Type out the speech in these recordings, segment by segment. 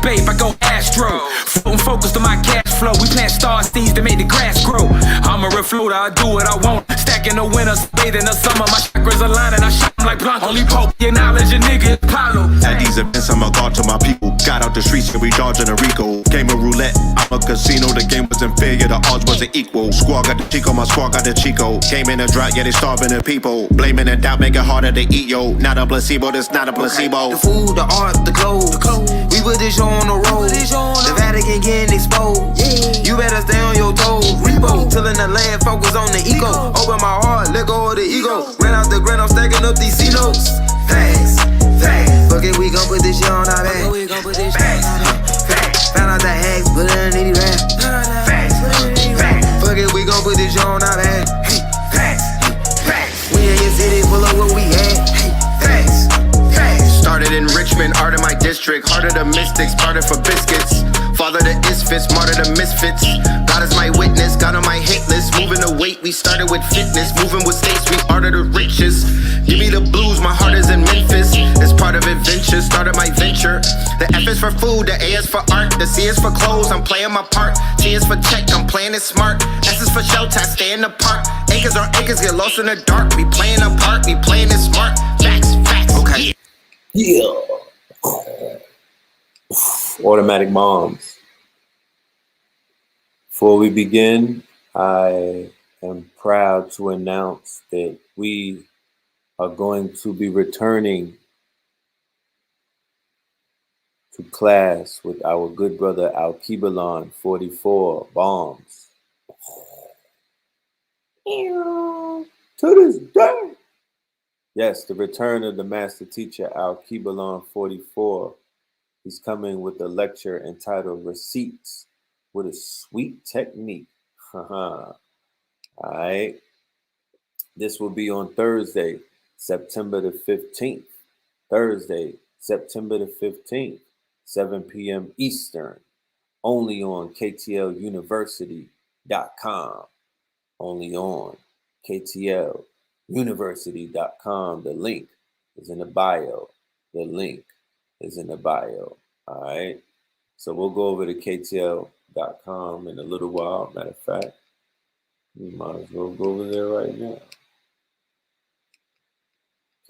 babe, I go Astro. Floating focused on my cash flow. We plant star seeds to make the grass grow. I'm a refloater, I do what I want. Stacking the winters, bathing the summer. My chakras aligning, I shine like Blanco. Only Pope, acknowledge a nigga, Apollo. At these events, I'm a god to my people. Got out the streets and we dodging a Rico. Game of roulette, I'm a casino. The game wasn't fair, yeah, the odds wasn't equal. Squad got the Chico, my squad got the Chico. Game in a drought, yeah, they starving the people. Blaming and doubt, make it harder to eat, yo. Not a placebo, this not a placebo. The food, the art, the clothes. We put this show on the road. The Vatican getting exposed. You better stay on your toes. Repo, tilling the land, focus on the eco. Open my heart, let go of the ego. Ran out the grand, I'm stacking up these C-notes. Facts, facts. Fuck it, we gon' put this shit on our back. Facts, found out the hacks, put it underneath the rap. Facts, facts. Fuck it, we gon' put this shit on our back. Facts, facts. We in your city, pull up what we had. Facts, facts. Started in Richmond, art of my district. Heart of the mystics, started for biscuits. Father the isfits, martyr the misfits. God is my witness, God on my hit list. Moving the weight, we started with fitness. Moving with states, we art of the richest. Give me the blues, my heart is in Memphis. It's part of adventure, started my venture. The F is for food, the A is for art. The C is for clothes, I'm playing my part. T is for check, I'm playing it smart. S is for shelter, I stay in the park. Acres on acres, get lost in the dark. We playing a part, we playing it smart. Facts, facts, okay. Yeah. Automatic bombs. Before we begin, I am proud to announce that we are going to be returning to class with our good brother Al-Kibalon 44 bombs. To this day. Yes, the return of the master teacher Al-Kibalon 44. He's coming with a lecture entitled Receipts with a Sweet Technique. All right. This will be on Thursday, September the 15th. Thursday, September the 15th, 7 p.m. Eastern. Only on KTLUniversity.com. Only on KTLUniversity.com. The link is in the bio. The link is in the bio. All right. So we'll go over to KTL.com in a little while. Matter of fact, we might as well go over there right now.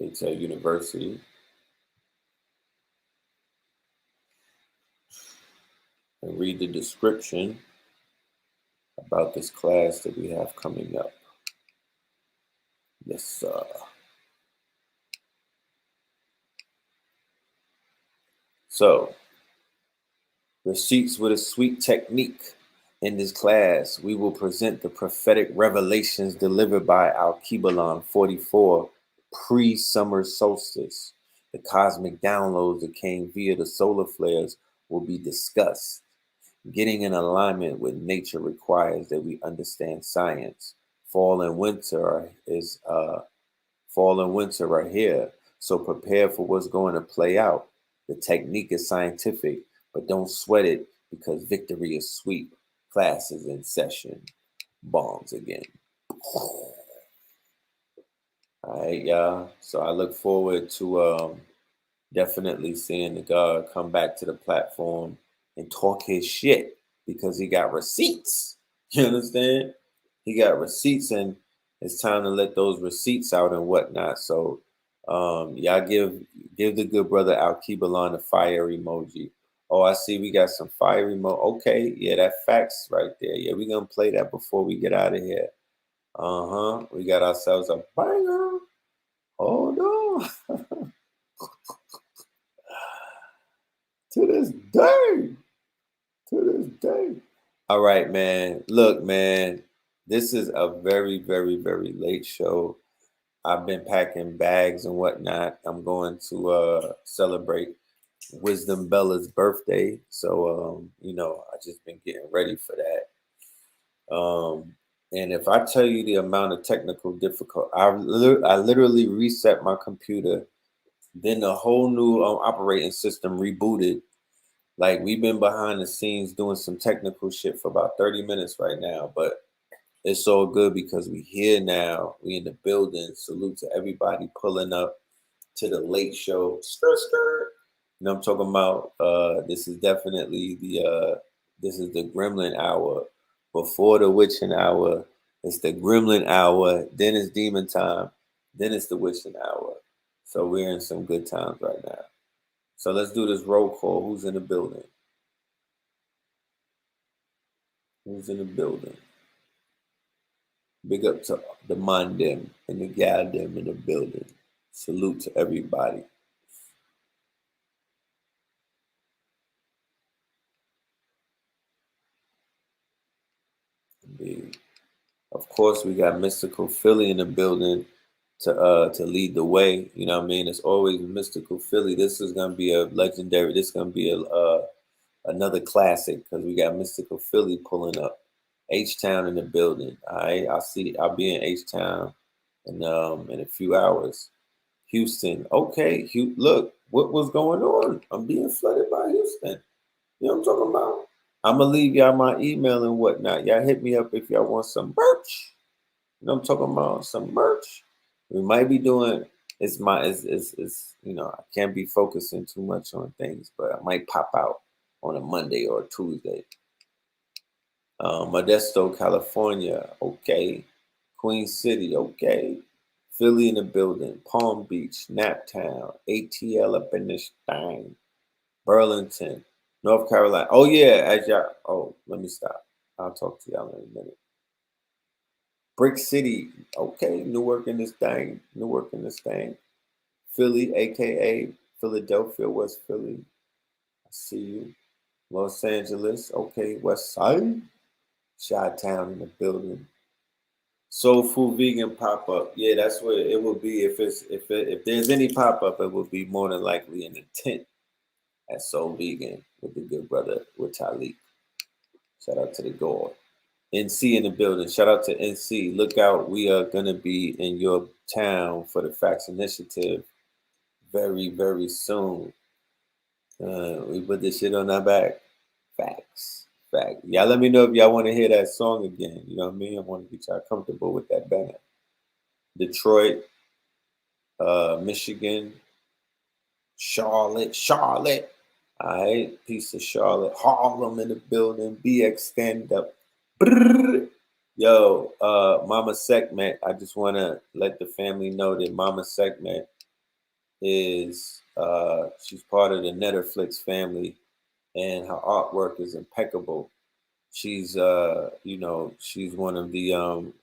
KTL University. And read the description about this class that we have coming up. Yes, sir. So, Receipts with a Sweet Technique. In this class, we will present the prophetic revelations delivered by Al-Kibalon 44 pre-summer solstice. The cosmic downloads that came via the solar flares will be discussed. Getting in alignment with nature requires that we understand science. Fall and winter are here, so prepare for what's going to play out. The technique is scientific, but don't sweat it because victory is sweet. Class is in session. Bombs again. All right, y'all. So I look forward to definitely seeing the God come back to the platform and talk his shit because he got receipts. You understand? He got receipts, and it's time to let those receipts out and whatnot. So y'all give the good brother Al-Kibalon a fire emoji. Oh, I see we got some fire emoji. Okay, yeah, that facts right there. Yeah, we're gonna play that before we get out of here. We got ourselves a banger. Hold on. To this day. All right, man. Look, man, this is a very, very, very late show. I've been packing bags and whatnot. I'm going to celebrate Wisdom Bella's birthday. So, I just been getting ready for that. And if I tell you the amount of technical difficulty, I literally reset my computer. Then the whole new operating system rebooted. Like, we've been behind the scenes doing some technical shit for about 30 minutes right now, but it's all good because we here now. We in the building. Salute to everybody pulling up to the late show. Skirt. You know, I'm talking about. This is definitely the. This is the Gremlin hour. Before the witching hour, it's the Gremlin hour. Then it's demon time. Then it's the witching hour. So we're in some good times right now. So let's do this roll call. Who's in the building? Who's in the building? Big up to the man them and the gal them in the building. Salute to everybody. Of course, we got Mystical Philly in the building to lead the way. You know what I mean? It's always Mystical Philly. This is gonna be a legendary. This is gonna be a another classic because we got Mystical Philly pulling up. H Town in the building. I'll be in H Town in a few hours. Houston. Okay, look, what was going on? I'm being flooded by Houston. You know what I'm talking about? I'm gonna leave y'all my email and whatnot. Y'all hit me up if y'all want some merch. You know what I'm talking about? Some merch. We might be doing. It's you know, I can't be focusing too much on things, but I might pop out on a Monday or a Tuesday. Modesto, California, okay. Queen City, okay. Philly in the building. Palm Beach, Naptown, ATL up in this thing. Burlington, North Carolina. Oh yeah, as y'all. Oh, let me stop. I'll talk to y'all in a minute. Brick City, okay. Newark in this thing. Newark in this thing. Philly, aka Philadelphia, West Philly. I see you. Los Angeles, okay. West Side. Chi-Town in the building. Soul Food Vegan pop up. Yeah, that's where it will be. If there's any pop up, it will be more than likely in the tent at Soul Vegan with the good brother with Talik. Shout out to the God. NC in the building. Shout out to NC. Look out. We are gonna be in your town for the Facts Initiative very, very soon. We put this shit on our back. Facts. Fact. Y'all let me know if y'all want to hear that song again. You know what I mean? I want to get y'all comfortable with that banner. Detroit, Michigan, Charlotte. All right, piece of Charlotte. Harlem in the building. BX stand up. Brrr. Yo, Mama Sekhmet. I just want to let the family know that Mama Sekhmet is she's part of the Netflix family, and her artwork is impeccable. She's you know, she's one of the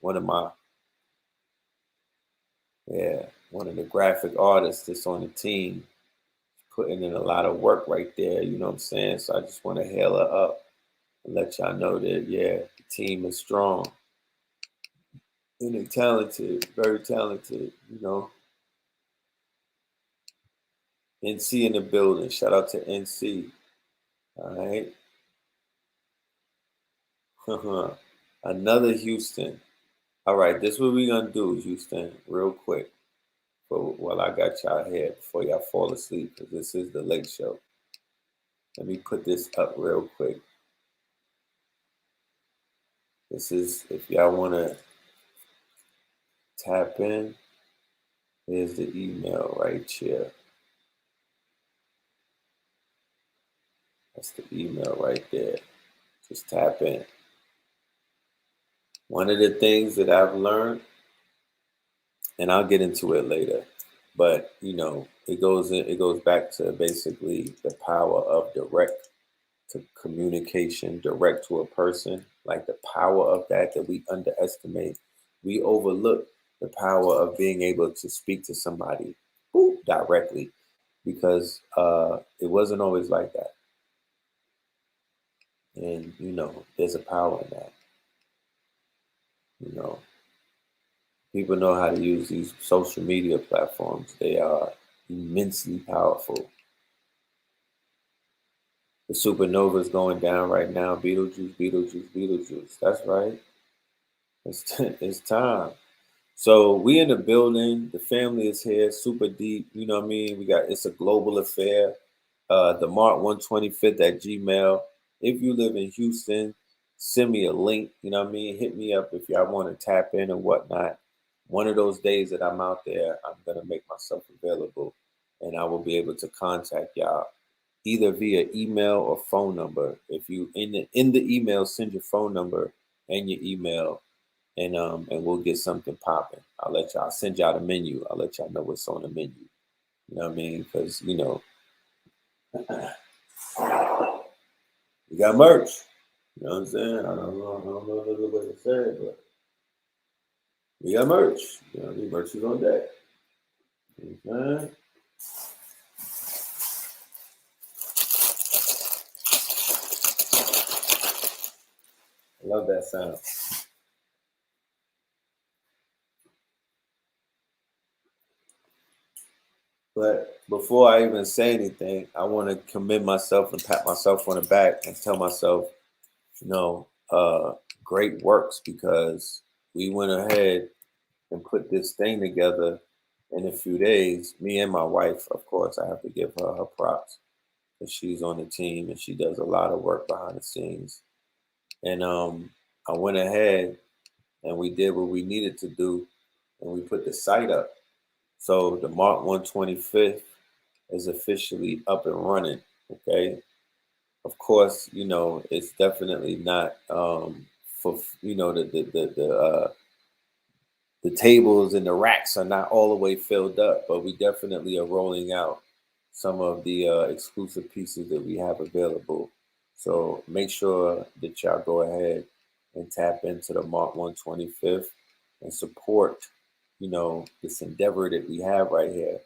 graphic artists that's on the team, putting in a lot of work right there, you know what I'm saying? So I just want to hail her up and let y'all know that the team is strong. And they're talented, very talented, you know. NC in the building. Shout out to NC. All right. Another Houston. All right, this is what we're gonna do, Houston, real quick. But while I got y'all here before y'all fall asleep, because this is the late show. Let me put this up real quick. This is, if y'all want to tap in, here's the email right here. That's the email right there. Just tap in. One of the things that I've learned, and I'll get into it later, but you know, it goes back to basically the power of direct to communication, direct to a person, like the power of that we underestimate. We overlook the power of being able to speak to somebody directly, because it wasn't always like that. And you know, there's a power in that. You know, people know how to use these social media platforms. They are immensely powerful. The supernova is going down right now. Beetlejuice. That's right. It's time. So we in the building. The family is here. Super deep. You know what I mean? It's a global affair. The Mark 125th at Gmail. If you live in Houston, send me a link. You know what I mean? Hit me up if y'all want to tap in and whatnot. One of those days that I'm out there, I'm gonna make myself available, and I will be able to contact y'all either via email or phone number. If you in the email, send your phone number and your email, and we'll get something popping. I'll send y'all the menu. I'll let y'all know what's on the menu. You know what I mean? Because you got merch. You know what I'm saying? I don't know the way to say it, but we got merch. You know what I mean? Merch is on deck. You know what I'm saying? I love that sound. But before I even say anything, I want to commend myself and pat myself on the back and tell myself, great works, because we went ahead and put this thing together in a few days. Me and my wife, of course, I have to give her props, because she's on the team and she does a lot of work behind the scenes. And I went ahead and we did what we needed to do, and we put the site up. So the Mark 125th is officially up and running. Okay. Of course, it's definitely not for the tables and the racks are not all the way filled up, but we definitely are rolling out some of the exclusive pieces that we have available. So make sure that y'all go ahead and tap into the Mark 125th and support, this endeavor that we have right here,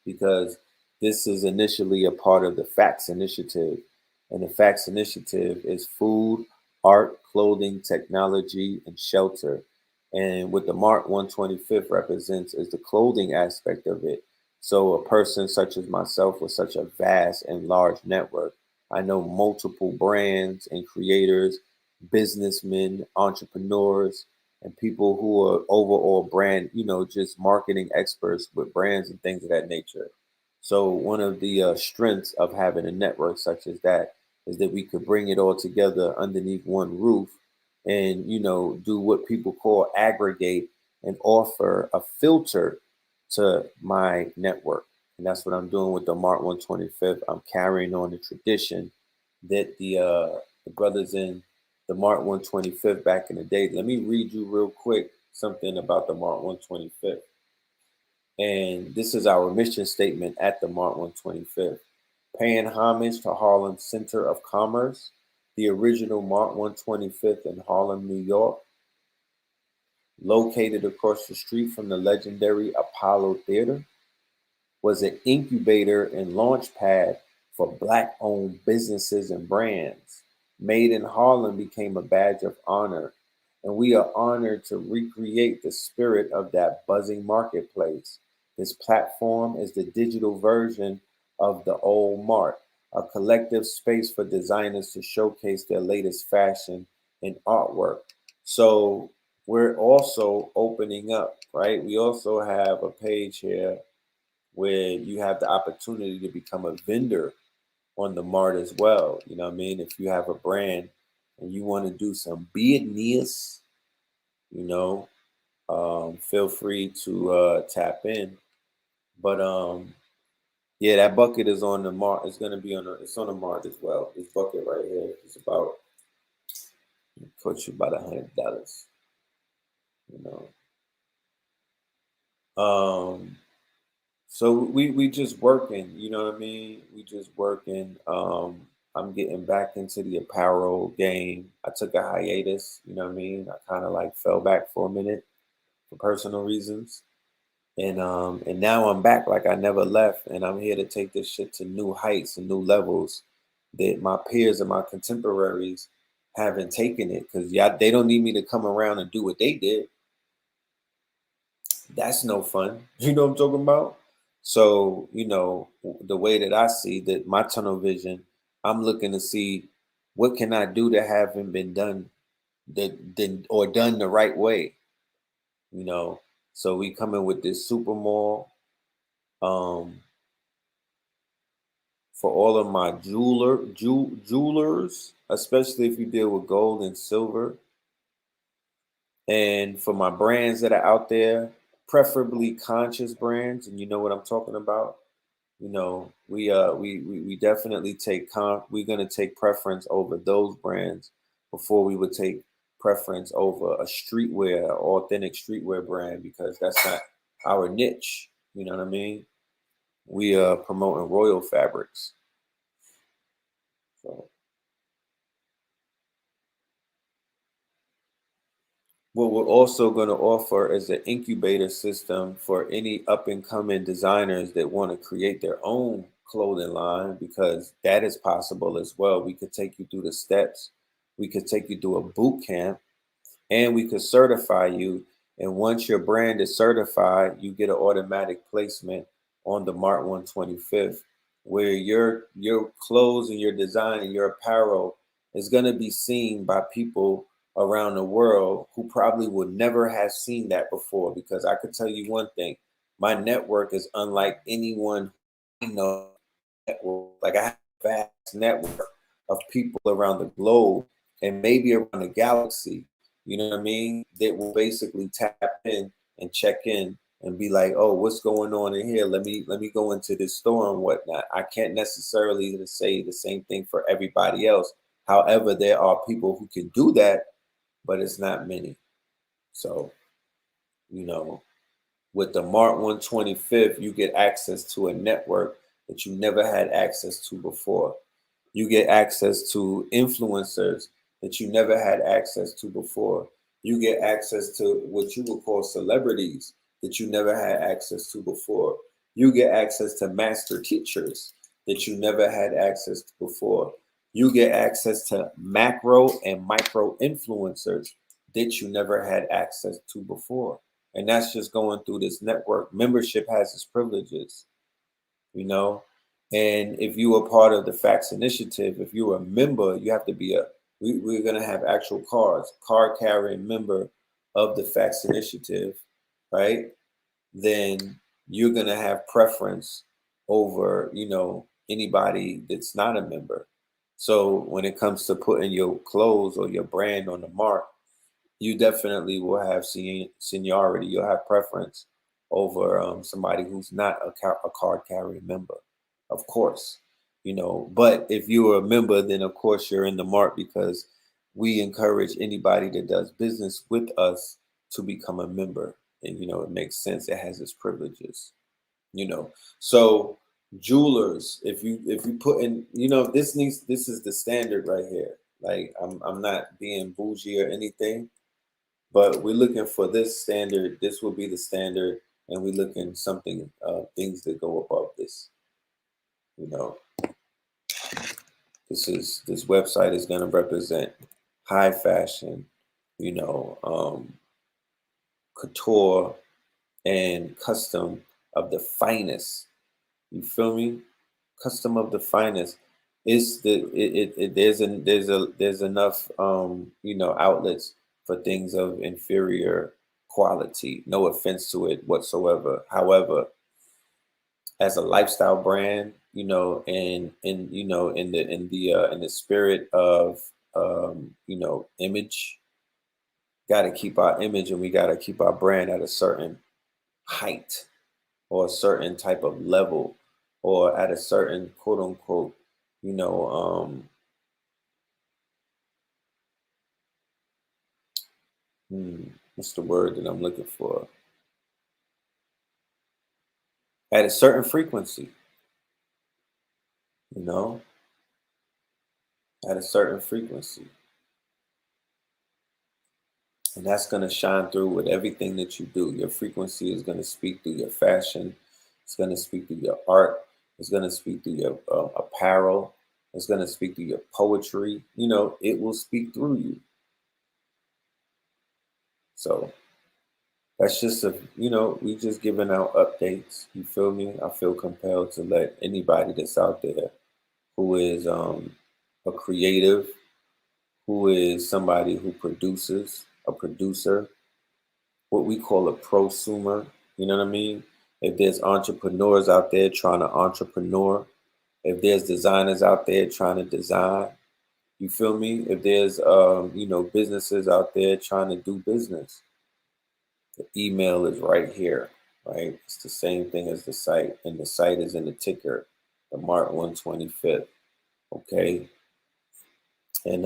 because this is initially a part of the Facts Initiative. And the Facts Initiative is food, art, clothing, technology, and shelter. And what the Mark 125th represents is the clothing aspect of it. So a person such as myself with such a vast and large network, I know multiple brands and creators, businessmen, entrepreneurs, and people who are overall brand, just marketing experts with brands and things of that nature. So one of the strengths of having a network such as that is that we could bring it all together underneath one roof and, do what people call aggregate and offer a filter to my network. And that's what I'm doing with the Mark 125th. I'm carrying on the tradition that the brothers in the Mark 125th back in the day. Let me read you real quick something about the Mark 125th. And this is our mission statement at the Mark 125th. Paying homage to Harlem's Center of Commerce, the original Mark 125th in Harlem, New York, located across the street from the legendary Apollo Theater, was an incubator and launch pad for Black-owned businesses and brands. Made in Harlem became a badge of honor, and we are honored to recreate the spirit of that buzzing marketplace. This platform is the digital version of the old Mart, a collective space for designers to showcase their latest fashion and artwork. So we're also opening up, right? We also have a page here where you have the opportunity to become a vendor on the Mart as well. You know what I mean? If you have a brand and you want to do some business, feel free to tap in. But yeah, that bucket is on the Mart. It's gonna be it's on the Mart as well. This bucket right here is about, cost you about $100. You know. So we just working, you know what I mean? We just working. I'm getting back into the apparel game. I took a hiatus, you know what I mean? I kind of like fell back for a minute for personal reasons. And now I'm back like I never left, and I'm here to take this shit to new heights and new levels that my peers and my contemporaries haven't taken it, because they don't need me to come around and do what they did. That's no fun. You know what I'm talking about? So, the way that I see that my tunnel vision, I'm looking to see what can I do that haven't been done or done the right way, you know. So we come in with this super mall for all of my jewelers, especially if you deal with gold and silver. And for my brands that are out there, preferably conscious brands, and you know what I'm talking about. You know, we definitely we're gonna take preference over those brands before we would take preference over a streetwear, authentic streetwear brand, because that's not our niche. You know what I mean? We are promoting royal fabrics. So what we're also going to offer is an incubator system for any up and coming designers that want to create their own clothing line, because that is possible as well. We could take you through the steps. We could take you through a boot camp, and we could certify you. And once your brand is certified, you get an automatic placement on the Mart 125th, where your clothes and your design and your apparel is going to be seen by people around the world who probably would never have seen that before. Because I could tell you one thing, my network is unlike anyone I know. Like, I have a vast network of people around the globe and maybe around the galaxy, you know what I mean, that will basically tap in and check in and be like, oh, what's going on in here? Let me go into this store and whatnot. I can't necessarily say the same thing for everybody else. However, there are people who can do that, but it's not many. So, you know, with the Mart 125th, you get access to a network that you never had access to before. You get access to influencers that you never had access to before. You get access to what you would call celebrities that you never had access to before. You get access to master teachers that you never had access to before. You get access to macro and micro influencers that you never had access to before. And that's just going through this network. Membership has its privileges, you know. And if you are part of the Facts Initiative, if you're a member, you have to be we're going to have actual cards, card carrying member of the Facts Initiative, right? Then you're going to have preference over, you know, anybody that's not a member. So when it comes to putting your clothes or your brand on the mark, you definitely will have seniority. You'll have preference over somebody who's not a card carrying member, of course, you know. But if you're a member, then of course you're in the mark, because we encourage anybody that does business with us to become a member. And, you know, it makes sense. It has its privileges, you know. So jewelers, if you put in, you know, this is the standard right here. Like, I'm not being bougie or anything, but we're looking for this standard. This will be the standard, and we're looking something things that go above this. You know, this website is going to represent high fashion, you know, couture and custom of the finest. You feel me? Custom of the finest. It's there's enough you know, outlets for things of inferior quality. No offense to it whatsoever. However, as a lifestyle brand, you know, and you know, in the spirit of you know, image, got to keep our image, and we got to keep our brand at a certain height or a certain type of level, or at a certain quote unquote, you know, what's the word that I'm looking for? At a certain frequency, you know, at a certain frequency. And that's going to shine through with everything that you do. Your frequency is going to speak through your fashion. It's going to speak through your art. It's going to speak through your apparel. It's going to speak through your poetry. You know, it will speak through you. So that's just you know, we just giving out updates. You feel me? I feel compelled to let anybody that's out there who is a creative, who is somebody who produces, a producer, what we call a prosumer. You know what I mean? If there's entrepreneurs out there trying to entrepreneur, if there's designers out there trying to design, you feel me? If there's you know, businesses out there trying to do business, the email is right here. right? It's the same thing as the site, and the site is in the ticker, the Mart 125th, okay? And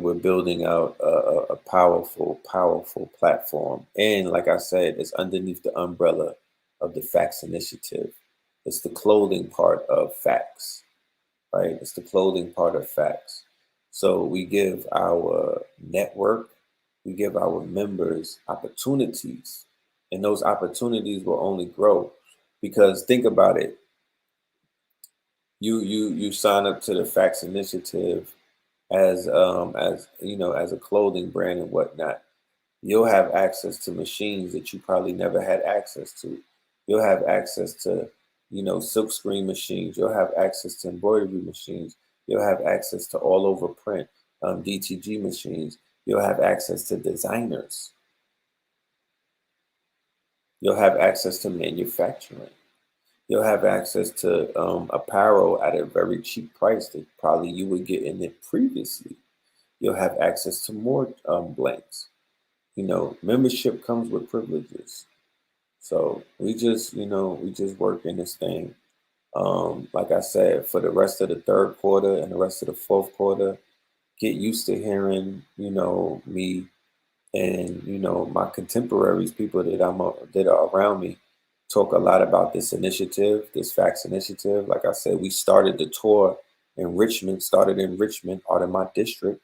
we're building out a powerful, powerful platform. And like I said, it's underneath the umbrella of the Facts Initiative. It's the clothing part of Facts, right? It's the clothing part of Facts. So we give our network, we give our members opportunities, and those opportunities will only grow because think about it. You sign up to the Facts Initiative as you know, as a clothing brand and whatnot. You'll have access to machines that you probably never had access to. You'll have access to, you know, silk screen machines. You'll have access to embroidery machines. You'll have access to all over print, DTG machines. You'll have access to designers. You'll have access to manufacturing. You'll have access to apparel at a very cheap price that probably you would get in it previously. You'll have access to more blanks. You know, membership comes with privileges. So we just, you know, we just work in this thing. Like I said, for the rest of the third quarter and the rest of the fourth quarter, get used to hearing, you know, me and, you know, my contemporaries, people that are around me, talk a lot about this initiative, this Facts Initiative. Like I said, we started the tour in Richmond, out of my district,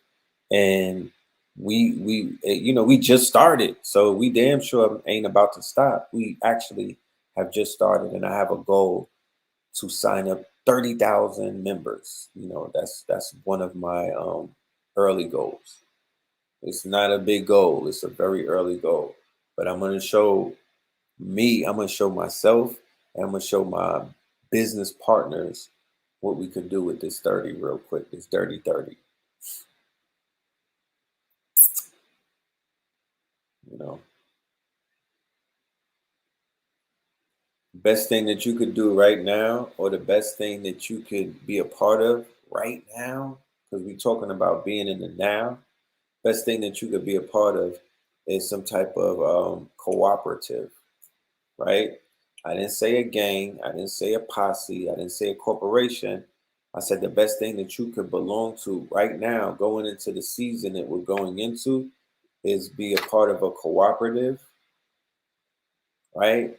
and you know, we just started, so we damn sure ain't about to stop. We actually have just started, and I have a goal to sign up 30,000 members. You know, that's one of my early goals. It's not a big goal, it's a very early goal, but I'm going to show I'm going to show myself, and I'm going to show my business partners what we can do with this 30 real quick, this dirty 30. You know, best thing that you could do right now, or the best thing that you could be a part of right now, because we're talking about being in the now. Best thing that you could be a part of is some type of cooperative, right? I didn't say a gang, I didn't say a posse, I didn't say a corporation. I said the best thing that you could belong to right now, going into the season that we're going into, is be a part of a cooperative, right?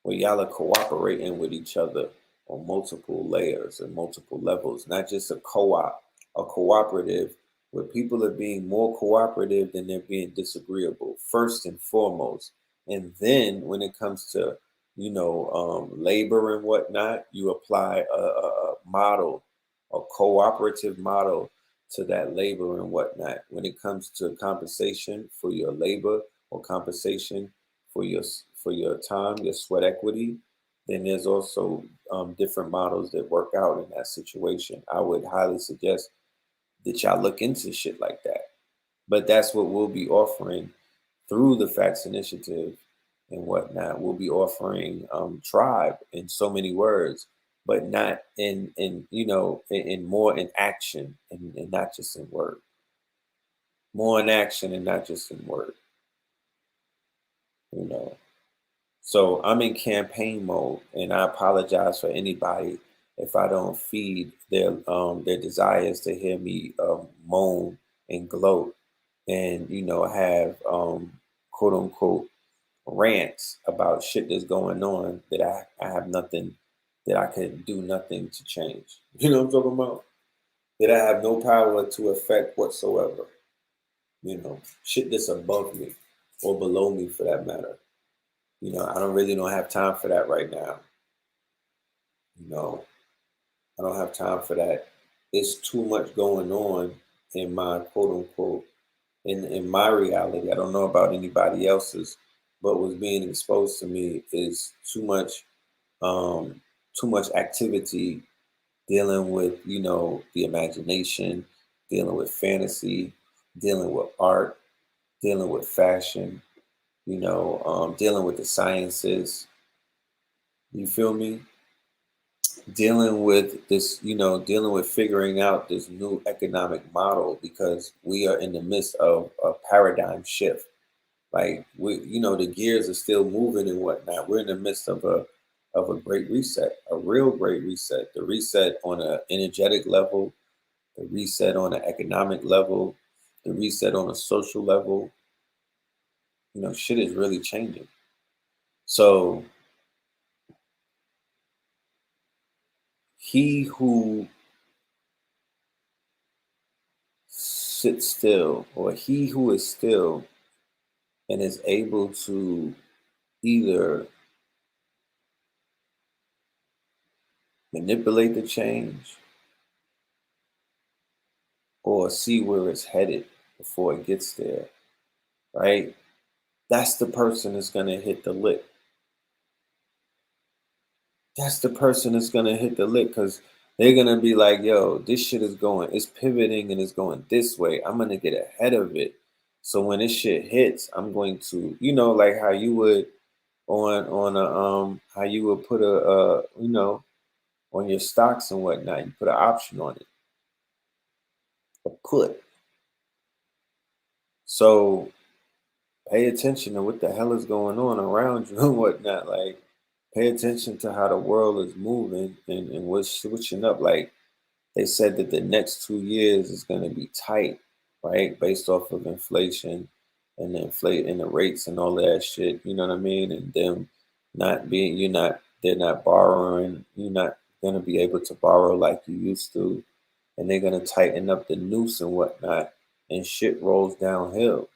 Where y'all are cooperating with each other on multiple layers and multiple levels, not just a co-op, a cooperative where people are being more cooperative than they're being disagreeable, first and foremost. And then when it comes to, you know, labor and whatnot, you apply a model, a cooperative model to that labor and whatnot. When it comes to compensation for your labor or compensation for your time, your sweat equity, then there's also different models that work out in that situation. I would highly suggest that y'all look into shit like that. But that's what we'll be offering through the Facts Initiative and whatnot. We'll be offering tribe in so many words, but not in you know, in more in action and not just in word. More in action and not just in word. You know. So I'm in campaign mode, and I apologize for anybody if I don't feed their desires to hear me moan and gloat, and you know, have quote unquote rants about shit that's going on that I have nothing, that I can do nothing to change. You know what I'm talking about? That I have no power to affect whatsoever. You know, shit that's above me or below me for that matter. You know, I don't have time for that right now. You know, I don't have time for that. It's too much going on in my quote unquote, in my reality. I don't know about anybody else's, but what's being exposed to me is too much activity dealing with, you know, the imagination, dealing with fantasy, dealing with art, dealing with fashion, you know, dealing with the sciences. You feel me? Dealing with this, you know, dealing with figuring out this new economic model, because we are in the midst of a paradigm shift. Like the gears are still moving and whatnot. We're in the midst of a great reset, a real great reset. The reset on an energetic level, the reset on an economic level, the reset on a social level. Shit is really changing. So he who sits still, or he who is still and is able to either manipulate the change or see where it's headed before it gets there, right? That's the person that's going to hit the lick. That's the person that's going to hit the lick, because they're going to be like, yo, this shit is going, it's pivoting and it's going this way. I'm going to get ahead of it. So when this shit hits, I'm going to, like how you would how you would put on your stocks and whatnot, you put an option on it, a put. So pay attention to what the hell is going on around you and whatnot. Like, pay attention to how the world is moving and what's switching up. Like, they said that the next 2 years is going to be tight, right? Based off of inflation and the rates and all that shit. You know what I mean? And them not being, they're not borrowing. You're not going to be able to borrow like you used to. And they're going to tighten up the noose and whatnot. And shit rolls downhill.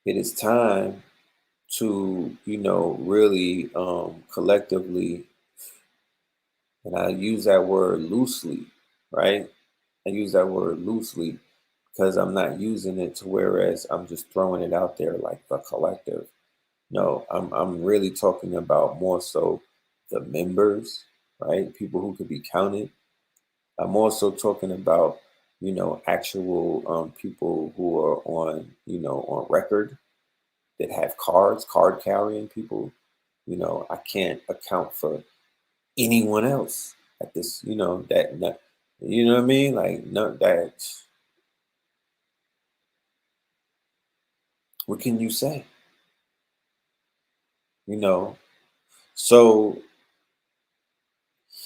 It is time to, really collectively, and I use that word loosely, right? I use that word loosely because I'm not using it to whereas I'm just throwing it out there like the collective. No, I'm really talking about more so the members, right? People who could be counted. I'm also talking about, actual people who are on record that have card carrying people. I can't account for anyone else at this, that, you know what I mean? Like, no, that, what can you say? So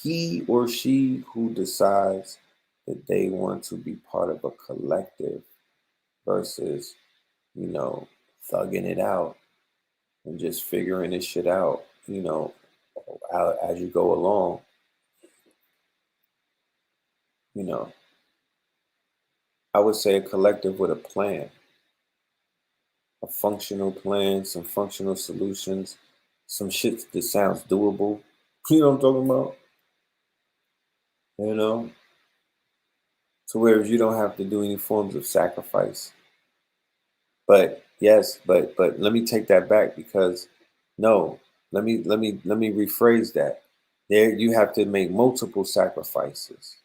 he or she who decides that they want to be part of a collective versus, thugging it out and just figuring this shit out, as you go along, you know, I would say a collective with a plan, a functional plan, some functional solutions, some shit that sounds doable. You know what I'm talking about? To where you don't have to do any forms of sacrifice. But yes, but let me take that back, because no, let me rephrase that. There, you have to make multiple sacrifices.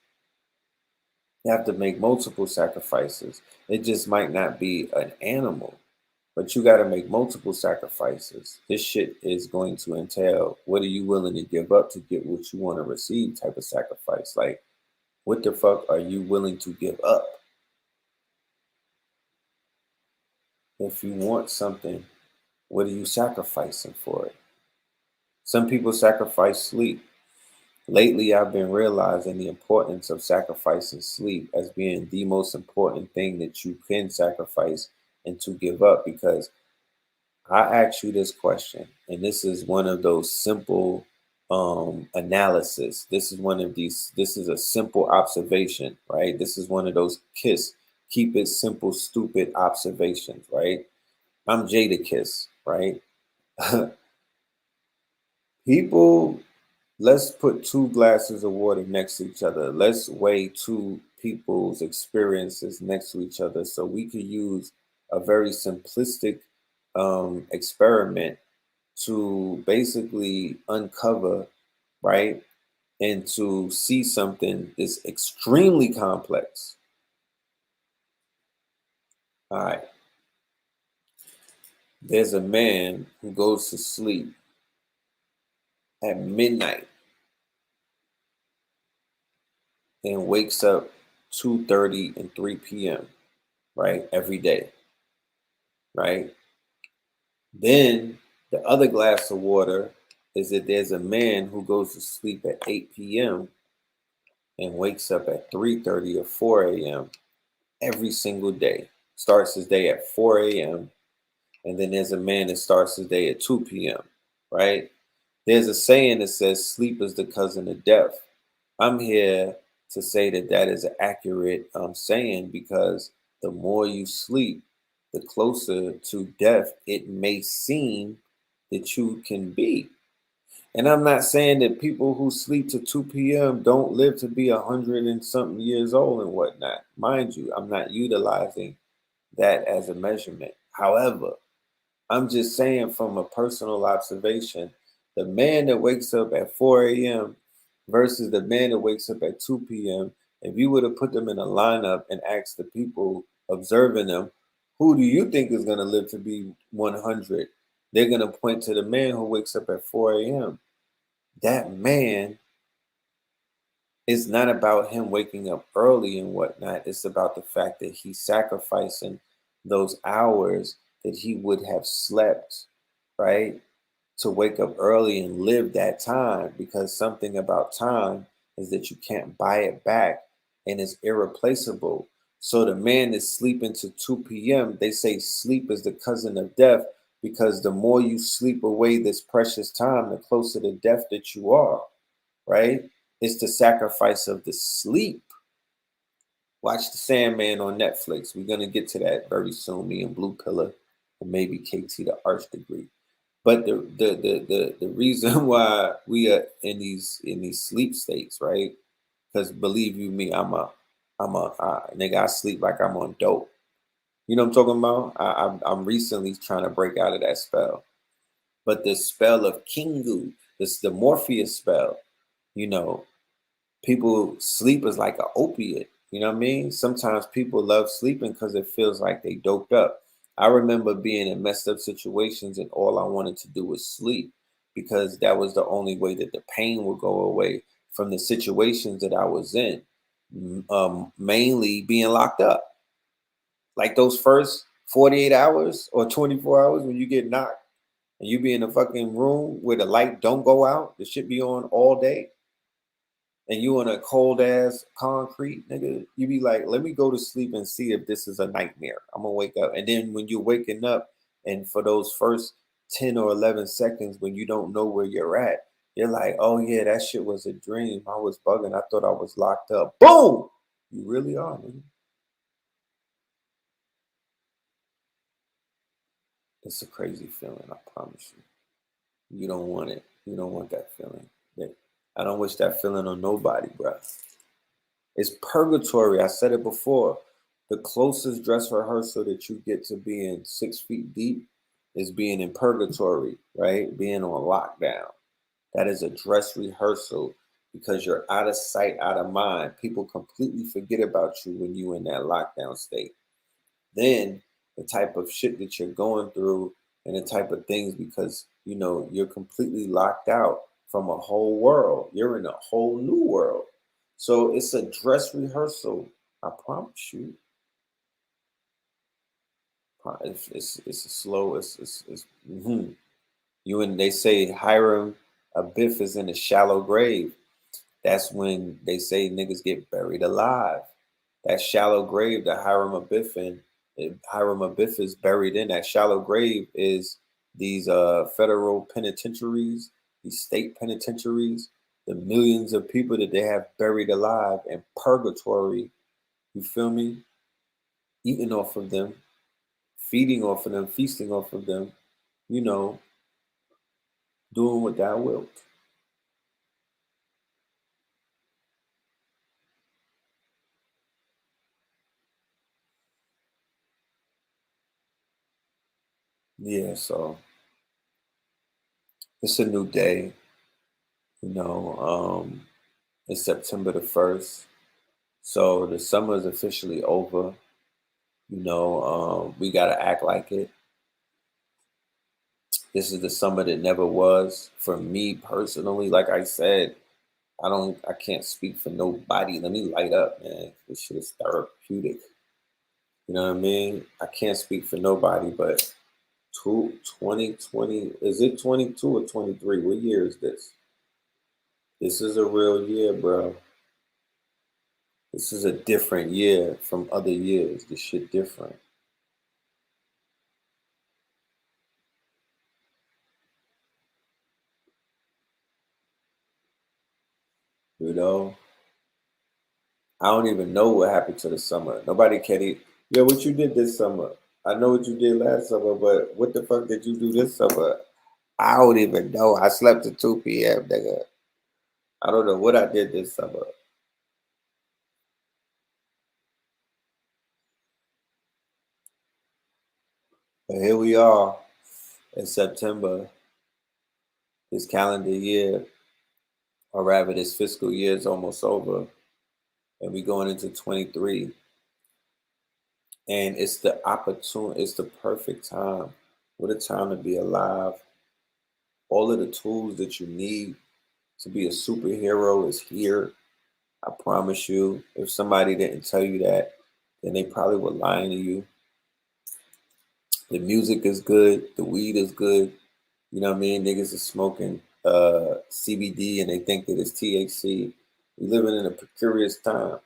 You have to make multiple sacrifices. It just might not be an animal, but you got to make multiple sacrifices. This shit is going to entail, what are you willing to give up to get what you want to receive type of sacrifice. Like, what the fuck are you willing to give up? If you want something, what are you sacrificing for it? Some people sacrifice sleep. Lately, I've been realizing the importance of sacrificing sleep as being the most important thing that you can sacrifice and to give up. Because I asked you this question, and this is one of those simple analysis. This is a simple observation, right? This is one of those keep it simple, stupid observations, right? I'm Jada Kiss, right? People, let's put two glasses of water next to each other. Let's weigh two people's experiences next to each other so we could use a very simplistic experiment to basically uncover, right? And to see something that's extremely complex. All right. There's a man who goes to sleep at midnight and wakes up 2:30 and 3 p.m., right? Every day. right? Then the other glass of water is that there's a man who goes to sleep at 8 p.m. and wakes up at 3:30 or 4 a.m. every single day. Starts his day at 4 a.m. And then there's a man that starts his day at 2 p.m., right? There's a saying that says sleep is the cousin of death. I'm here to say that that is an accurate saying, because the more you sleep, the closer to death it may seem that you can be. And I'm not saying that people who sleep to 2 p.m. don't live to be 100 and something years old and whatnot. Mind you, I'm not utilizing that as a measurement. However, I'm just saying from a personal observation, the man that wakes up at 4 a.m. versus the man that wakes up at 2 p.m., if you were to put them in a lineup and ask the people observing them, who do you think is going to live to be 100? They're going to point to the man who wakes up at 4 a.m. That man is not about him waking up early and whatnot. It's about the fact that he's sacrificing those hours that he would have slept, right, to wake up early and live that time, because something about time is that you can't buy it back and it's irreplaceable. So the man is sleeping to 2 p.m. They say sleep is the cousin of death, because the more you sleep away this precious time, the closer to death that you are, right? It's the sacrifice of the sleep. Watch The Sandman on Netflix. We're gonna get to that very soon. Me and Blue Pillar, and maybe KT the Arch Degree. But the reason why we are in these sleep states, right? Because believe you me, nigga. I sleep like I'm on dope. You know what I'm talking about? I'm recently trying to break out of that spell. But the spell of Kingu, this the Morpheus spell. You know, people sleep is like an opiate. You know what I mean? Sometimes people love sleeping because it feels like they doped up. I remember being in messed up situations and all I wanted to do was sleep, because that was the only way that the pain would go away from the situations that I was in, mainly being locked up. Like those first 48 hours or 24 hours when you get knocked and you be in a fucking room where the light don't go out, the shit be on all day, and you on a cold ass concrete, nigga, you be like, let me go to sleep and see if this is a nightmare. I'm gonna wake up. And then when you're waking up, and for those first 10 or 11 seconds when you don't know where you're at, you're like, oh yeah, that shit was a dream. I was bugging. I thought I was locked up. Boom! You really are, nigga. It's a crazy feeling, I promise you. You don't want it. You don't want that feeling. I don't wish that feeling on nobody, bro. It's purgatory. I said it before. The closest dress rehearsal that you get to being 6 feet deep is being in purgatory, right? Being on lockdown. That is a dress rehearsal, because you're out of sight, out of mind. People completely forget about you when you're in that lockdown state. Then the type of shit that you're going through and the type of things, because you know you're completely locked out from a whole world. You're in a whole new world. So it's a dress rehearsal. I promise you. It's a slow. You, and they say Hiram Abiff is in a shallow grave. That's when they say niggas get buried alive. That shallow grave that Hiram Abiff is buried in. That shallow grave is these federal penitentiaries, these state penitentiaries, the millions of people that they have buried alive in purgatory. You feel me? Eating off of them, feeding off of them, feasting off of them, you know, doing what thou wilt. Yeah, so it's a new day, you know. It's September the 1st. So the summer is officially over. You know, we gotta act like it. This is the summer that never was for me personally. Like I said, I can't speak for nobody. Let me light up, man. This shit is therapeutic. You know what I mean? I can't speak for nobody, but 2020, is it 22 or 23? What year is this? This is a real year, bro. This is a different year from other years. This shit different. You know? I don't even know what happened to the summer. Nobody can eat. Yeah, what you did this summer? I know what you did last summer, but what the fuck did you do this summer? I don't even know. I slept at 2 p.m., nigga. I don't know what I did this summer. But here we are in September. This calendar year, or rather this fiscal year, is almost over. And we're going into 23. And it's the perfect time. What a time to be alive. All of the tools that you need to be a superhero is here. I promise you. If somebody didn't tell you that, then they probably were lying to you. The music is good. The weed is good. You know what I mean? Niggas is smoking CBD and they think that it's THC. We living in a precarious time.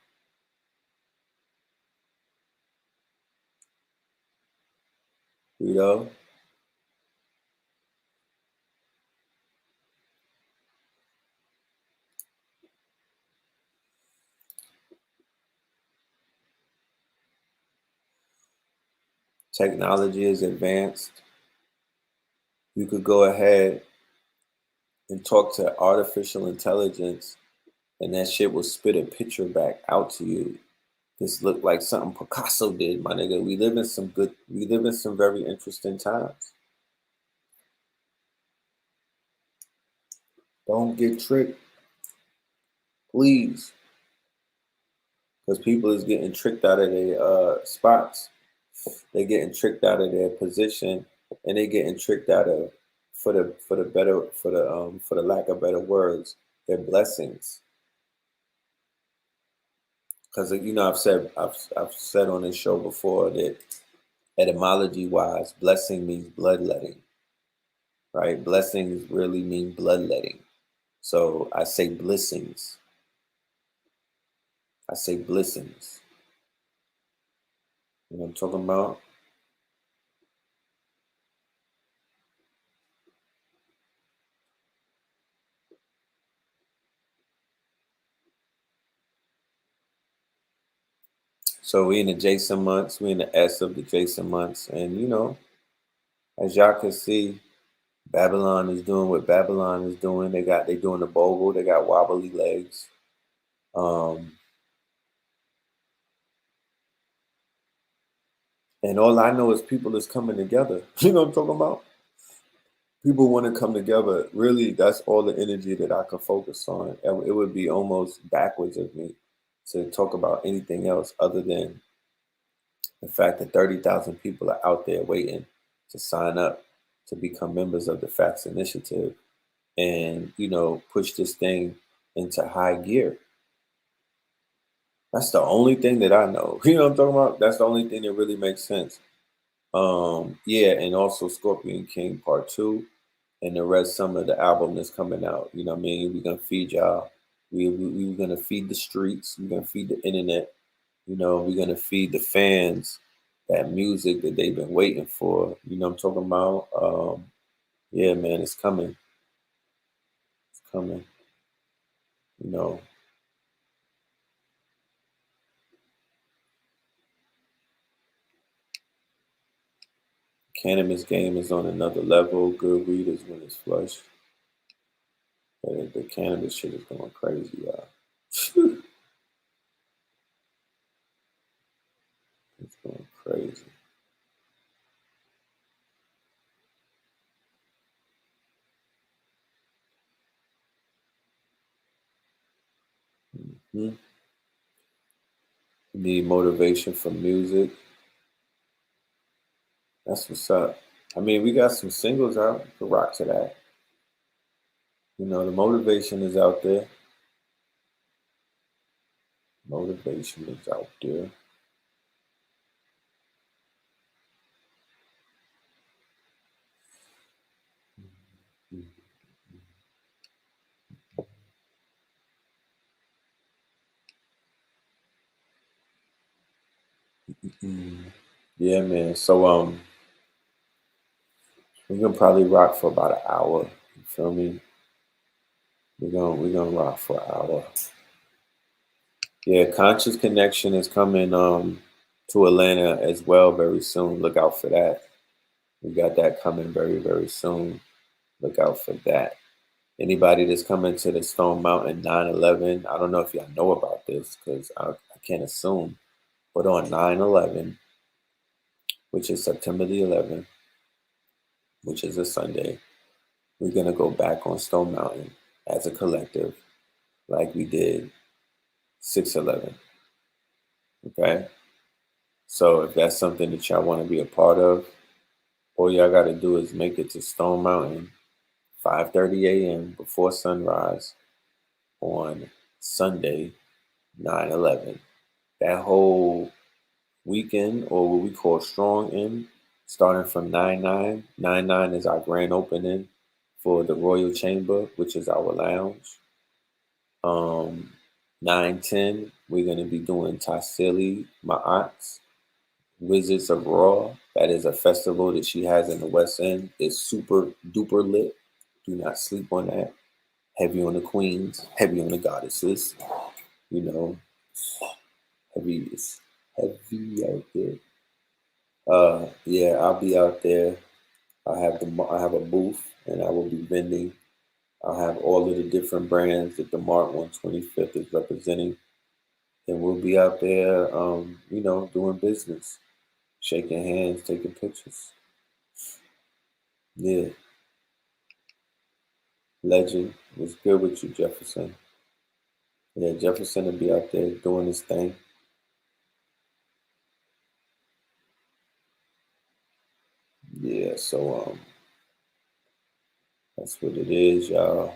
You know? Technology is advanced. You could go ahead and talk to artificial intelligence and that shit will spit a picture back out to you. This looked like something Picasso did, my nigga. We live in some very interesting times. Don't get tricked, please. Because people is getting tricked out of their spots. They're getting tricked out of their position and they're getting tricked out of for the lack of better words, their blessings. Because I've said on this show before that etymology wise, blessing means bloodletting, right? Blessings really mean bloodletting. So I say blessings. I say blessings. You know what I'm talking about? So we in the Jason months, we in the S of the Jason months, and as y'all can see, Babylon is doing what Babylon is doing. They doing the bogle. They got wobbly legs. And all I know is people is coming together. You know what I'm talking about? People want to come together. Really, that's all the energy that I can focus on. It would be almost backwards of me to talk about anything else other than the fact that 30,000 people are out there waiting to sign up to become members of the Facts Initiative and, push this thing into high gear. That's the only thing that I know. You know what I'm talking about? That's the only thing that really makes sense. Yeah, and also Scorpion King Part 2 and the rest, some of the album that's coming out. You know what I mean? We're going to feed y'all. We're going to feed the streets. We're going to feed the internet. We're going to feed the fans that music that they've been waiting for. You know what I'm talking about? Yeah, man, it's coming. It's coming. You know, cannabis game is on another level. Good weed is when it's flush. The cannabis shit is going crazy, y'all. It's going crazy. Hmm. Need motivation from music. That's what's up. I mean, we got some singles out to rock to that. The motivation is out there. Motivation is out there. Yeah, man. So we're gonna probably rock for about an hour. You feel me? We're gonna rock for an hour. Yeah, Conscious Connection is coming to Atlanta as well very soon. Look out for that. We got that coming very, very soon. Look out for that. Anybody that's coming to the Stone Mountain 9/11, I don't know if y'all know about this because I can't assume, but on 9/11, which is September the 11th, which is a Sunday, we're going to go back on Stone Mountain as a collective like we did 6/11. Okay? So if that's something that y'all want to be a part of, all y'all got to do is make it to Stone Mountain 5:30 a.m. before sunrise on Sunday, 9/11. That whole weekend, or what we call Strong In, starting from 9/9. 9/9 is our grand opening for the Royal Chamber, which is our lounge. 9/10, we're going to be doing Tassili Ma'at's Wizards of Raw. That is a festival that she has in the West End. It's super duper lit. Do not sleep on that. Heavy on the queens, heavy on the goddesses. You know, heavy is heavy out there. Yeah, I'll be out there. I have a booth and I will be vending. I'll have all of the different brands that the Mart 125th is representing. And we'll be out there, doing business, shaking hands, taking pictures. Yeah. Legend. Was good with you, Jefferson. Yeah, Jefferson will be out there doing his thing. Yeah, so that's what it is, y'all.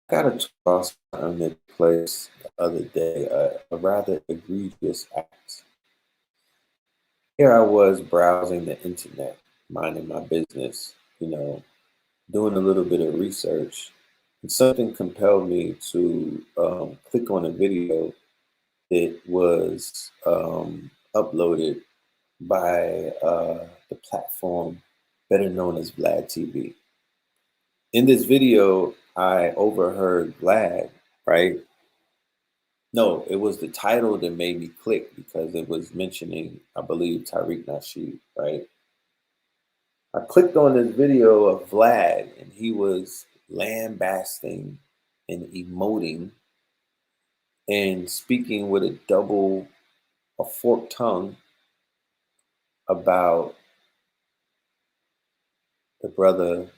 Got a toss on the place the other day, a rather egregious act. Here I was browsing the internet, minding my business, doing a little bit of research, and something compelled me to click on a video that was uploaded by the platform better known as Vlad TV. In this video, I overheard Vlad, right? No, it was the title that made me click because it was mentioning, I believe, Tariq Nasheed, right? I clicked on this video of Vlad and he was lambasting and emoting and speaking with a forked tongue about the brother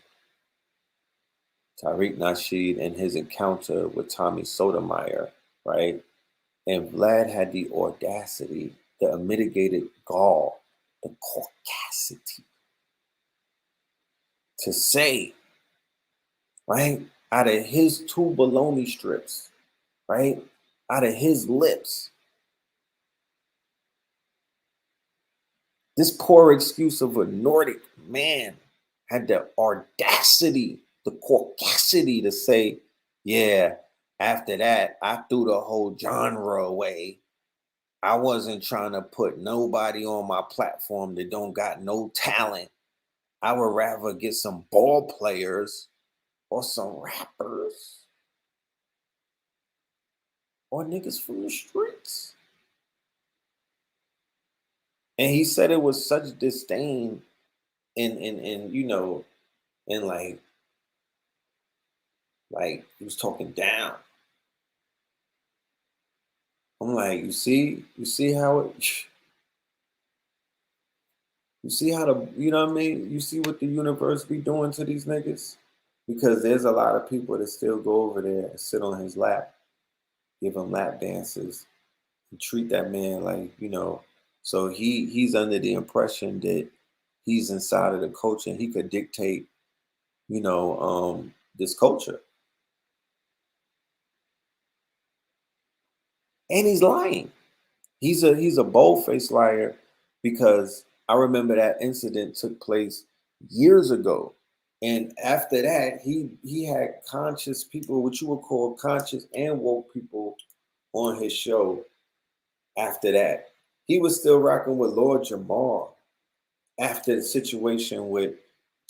Tariq Nasheed and his encounter with Tommy Sotomayor, right? And Vlad had the audacity, the unmitigated gall, the caucasity to say, right, out of his two bologna strips, right, out of his lips, this poor excuse of a Nordic man had the audacity, the caucasity to say, yeah, after that, I threw the whole genre away. I wasn't trying to put nobody on my platform that don't got no talent. I would rather get some ball players or some rappers or niggas from the streets. And he said it was such disdain and like he was talking down. I'm like, you see how it, you see how you know what I mean? You see what the universe be doing to these niggas? Because there's a lot of people that still go over there and sit on his lap, give him lap dances, and treat that man like, so he's under the impression that he's inside of the culture and he could dictate, this culture. And he's lying. He's a bold-faced liar because I remember that incident took place years ago. And after that, he had conscious people, what you would call conscious and woke people on his show after that. He was still rocking with Lord Jamal after the situation with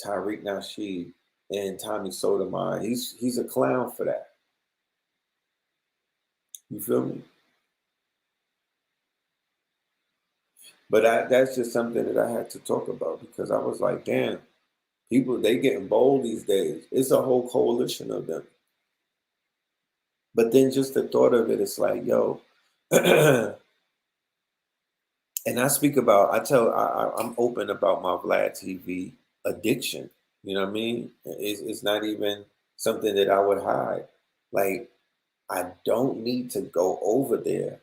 Tariq Nasheed and Tommy Sotomayor. He's a clown for that. You feel me? But that's just something that I had to talk about because I was like, damn, people, they getting bold these days. It's a whole coalition of them. But then just the thought of it, it's like, yo, and I'm open about my Vlad TV addiction. You know what I mean? It's not even something that I would hide. Like, I don't need to go over there,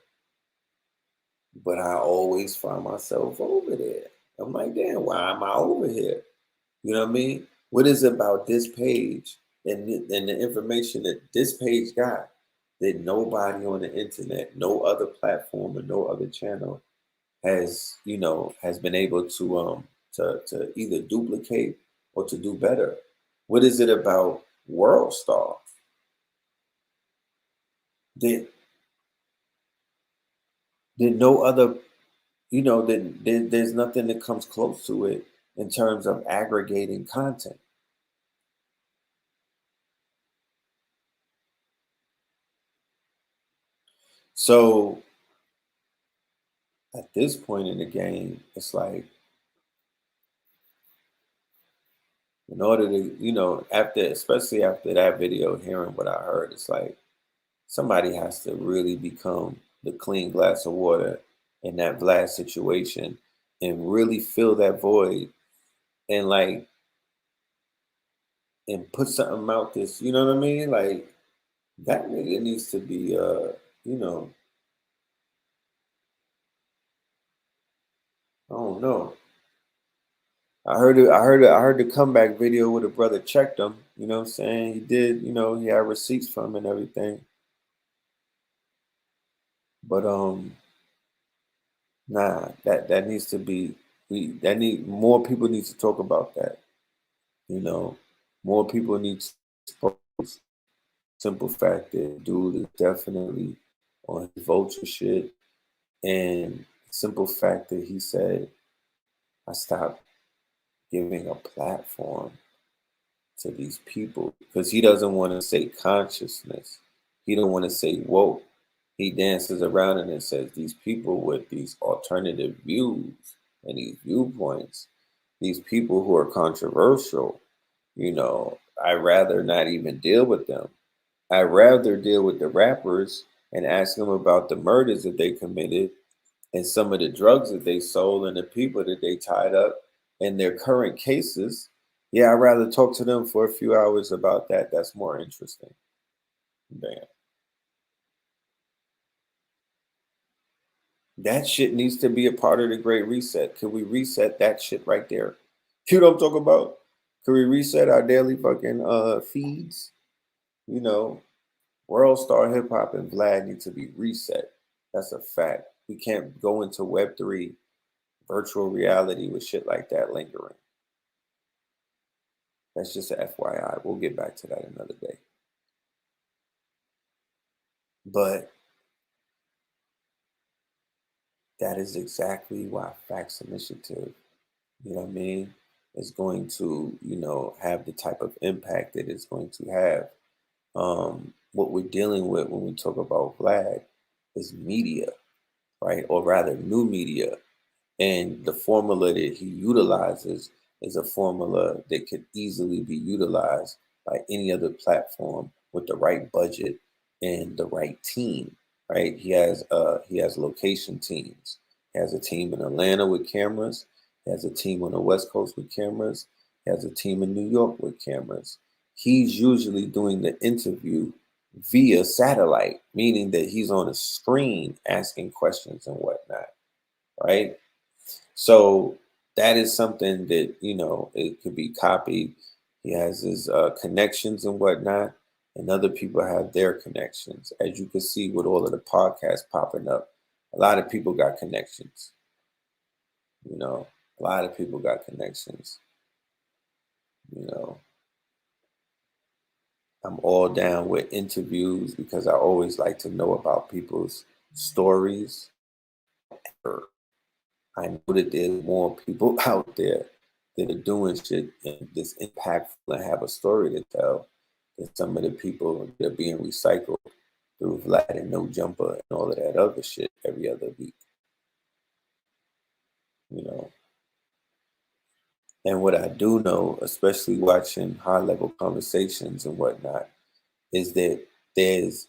but I always find myself over there. I'm like, damn, why am I over here? You know what I mean? What is it about this page and the information that this page got that nobody on the internet, no other platform or no other channel has been able to either duplicate or to do better? What is it about World Star that no other, there's nothing that comes close to it in terms of aggregating content? So at this point in the game, it's like, in order to, especially after that video, hearing what I heard, it's like somebody has to really become the clean glass of water in that Vlad situation and really fill that void and and put something out this, you know what I mean? Like, that nigga needs to be I don't know. I heard the comeback video where the brother checked him, you know what I'm saying? He did, he had receipts from him and everything. But nah, that needs to be more people need to talk about that. More people need to expose simple fact that dude is definitely on his vulture shit, and simple fact that he said, I stopped giving a platform to these people because he doesn't want to say consciousness. He don't want to say woke. He dances around it and says these people with these alternative views and these viewpoints, these people who are controversial, I'd rather not even deal with them. I'd rather deal with the rappers and ask them about the murders that they committed and some of the drugs that they sold and the people that they tied up and their current cases. Yeah, I'd rather talk to them for a few hours about that. That's more interesting. Damn. That shit needs to be a part of the Great Reset. Can we reset that shit right there? You know what I'm talking about? Can we reset our daily fucking feeds? World Star Hip Hop and Vlad need to be reset. That's a fact. We can't go into Web3 virtual reality with shit like that lingering. That's just a FYI. We'll get back to that another day. But that is exactly why Facts Initiative, you know what I mean, is going to, have the type of impact that it's going to have. What we're dealing with when we talk about Vlad is media, right? Or rather, new media. And the formula that he utilizes is a formula that could easily be utilized by any other platform with the right budget and the right team, right? He has location teams. He has a team in Atlanta with cameras. He has a team on the West Coast with cameras. He has a team in New York with cameras. He's usually doing the interview via satellite, meaning that he's on a screen asking questions and whatnot, right? So that is something that, it could be copied. He has his connections and whatnot, and other people have their connections. As you can see with all of the podcasts popping up, a lot of people got connections. A lot of people got connections. You know, I'm all down with interviews because I always like to know about people's stories. I know that there's more people out there that are doing shit and this impactful and have a story to tell than some of the people that are being recycled through Vlad and No Jumper and all of that other shit every other week. You know. And what I do know, especially watching high level conversations and whatnot, is that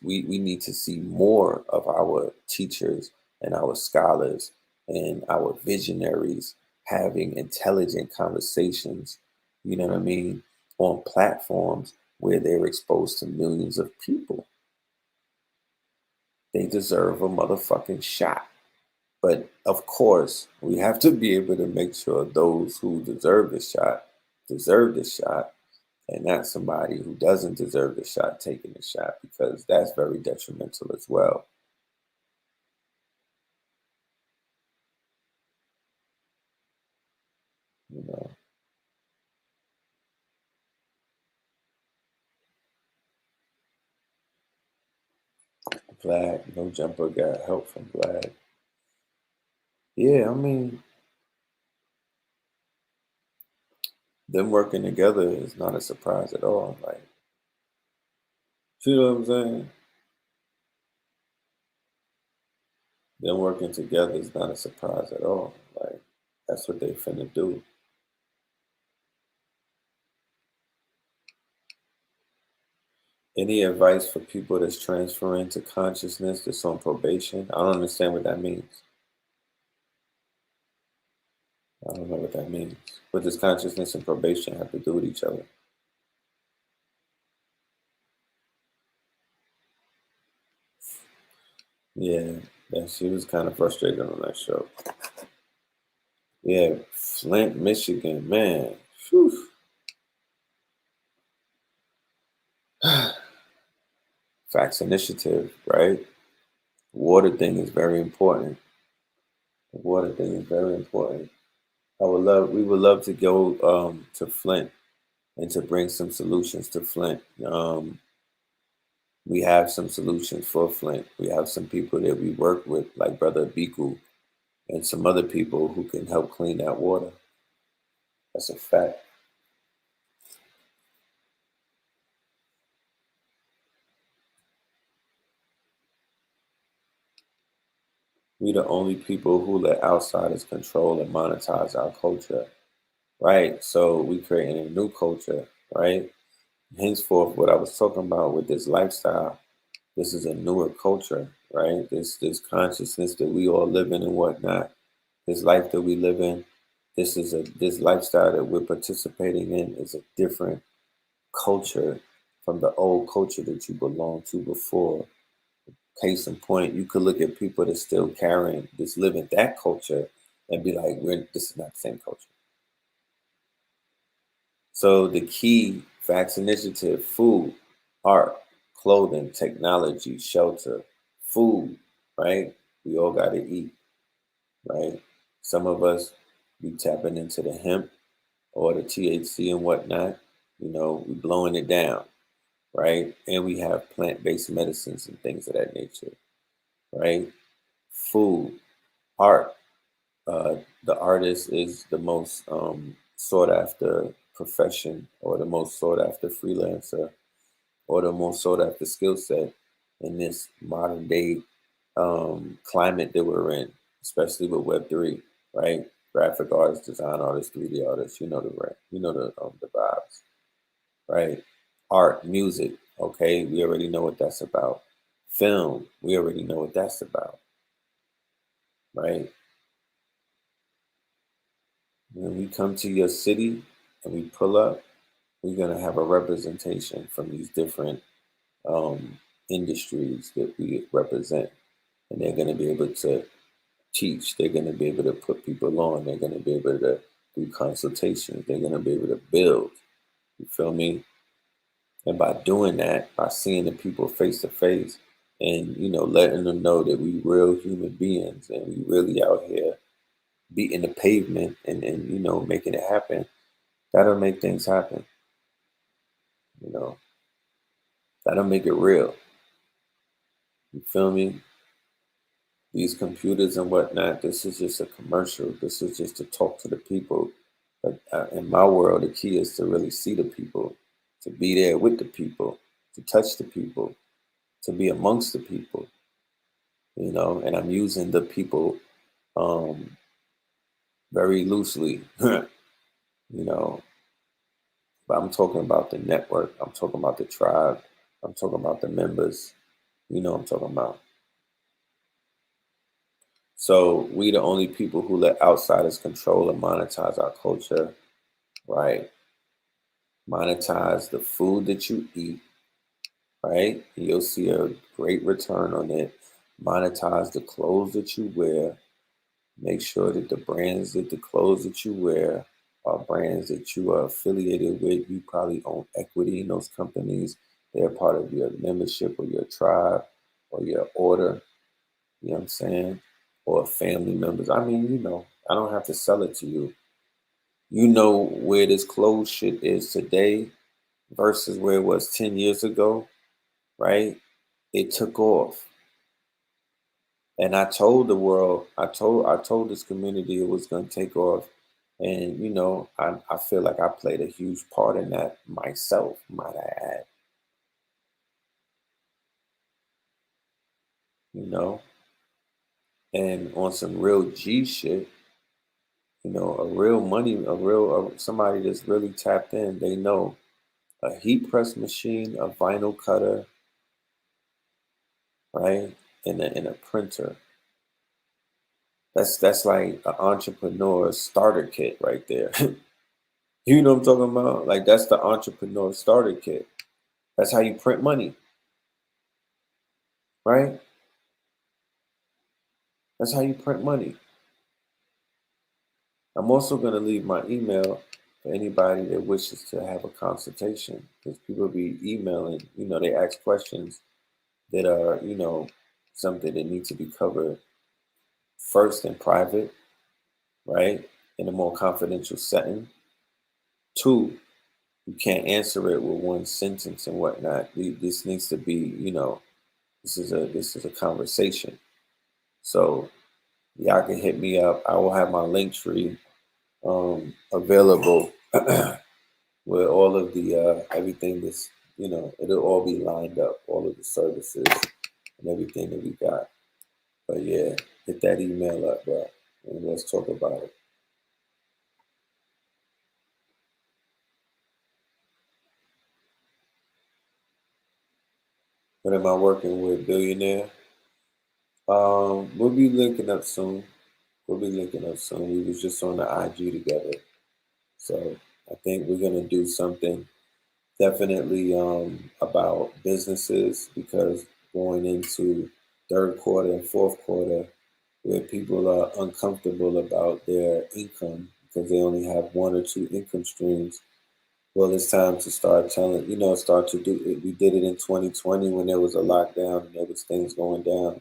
we need to see more of our teachers and our scholars and our visionaries having intelligent conversations, you know what I mean, on platforms where they're exposed to millions of people. They deserve a motherfucking shot. But of course, we have to be able to make sure those who deserve the shot, and not somebody who doesn't deserve the shot taking the shot, because that's very detrimental as well. You know, Vlad, No Jumper got help from Vlad. Yeah, I mean, them working together is not a surprise at all. Like, you know what I'm saying? Them working together is not a surprise at all. Like, that's what they finna do. Any advice for people that's transferring to consciousness that's on probation? I don't understand what that means. I don't know what that means. What does consciousness and probation have to do with each other? Yeah, she was kind of frustrated on that show. Yeah, Flint, Michigan, man. Whew. Facts Initiative, right? Water thing is very important. The water thing is very important. We would love to go to Flint and to bring some solutions to Flint. We have some solutions for Flint. We have some people that we work with, like Brother Biku, and some other people who can help clean that water. That's a fact. We the only people who let outsiders control and monetize our culture, right? So we creating a new culture, right? Henceforth, what I was talking about with this lifestyle, this is a newer culture, right? This consciousness that we all live in and whatnot, this life that we live in, this lifestyle that we're participating in is a different culture from the old culture that you belonged to before. Case in point, you could look at people that's still carrying this living that culture and be like, this is not the same culture. So the key Facts Initiative: food, art, clothing, technology, shelter, food, right? We all got to eat, right? Some of us be tapping into the hemp or the THC and whatnot. You know, we blowing it down, right? And we have plant-based medicines and things of that nature, right? Food, art. The artist is the most sought after profession, or the most sought after freelancer, or the most sought after skill set in this modern day climate that we're in, especially with Web3, right? Graphic artists, design artists, 3D artists, you know the vibes, right? Art, music, okay, we already know what that's about. Film, we already know what that's about, right? When we come to your city and we pull up, we're going to have a representation from these different industries that we represent. And they're going to be able to teach. They're going to be able to put people on. They're going to be able to do consultations. They're going to be able to build. You feel me? And by doing that, by seeing the people face to face and, letting them know that we real human beings and we really out here beating the pavement and making it happen, that'll make things happen. You know, that'll make it real. You feel me? These computers and whatnot, this is just a commercial. This is just to talk to the people. But in my world, the key is to really see the people, to be there with the people, to touch the people, to be amongst the people, you know, and I'm using the people very loosely, you know, but I'm talking about the network. I'm talking about the tribe. I'm talking about the members. You know what I'm talking about. So we the only people who let outsiders control and monetize our culture, right? Monetize the food that you eat, right? You'll see a great return on it. Monetize the clothes that you wear. Make sure that the brands that the clothes that you wear are brands that you are affiliated with. You probably own equity in those companies. They're part of your membership or your tribe or your order. You know what I'm saying? Or family members. I mean, you know, I don't have to sell it to you. You know where this clothes shit is today versus where it was 10 years ago, right? It took off. And I told the world, I told this community it was gonna take off. And you know, I feel like I played a huge part in that myself, might I add. You know, and on some real G shit, you know, a real money, somebody that's really tapped in, they know a heat press machine, a vinyl cutter, right, and a printer. That's like an entrepreneur starter kit right there. You know what I'm talking about? Like that's the entrepreneur starter kit. That's how you print money, right? That's how you print money. I'm also going to leave my email for anybody that wishes to have a consultation because people be emailing, you know, they ask questions that are, you know, something that needs to be covered first in private, right? In a more confidential setting. Two, you can't answer it with one sentence and whatnot. This needs to be, you know, this is a conversation. So y'all can hit me up. I will have my link tree available with all of the everything that's, you know, it'll all be lined up, all of the services and everything that we got. But yeah, hit that email up, bro, and let's talk about it. What am I working with? Billionaire? We'll be linking up soon. We'll be linking up soon. We was just on the IG together. So I think we're gonna do something definitely about businesses because going into third quarter and fourth quarter where people are uncomfortable about their income because they only have one or two income streams. Well, it's time to start telling, you know, start to do it. We did it in 2020 when there was a lockdown and there was things going down.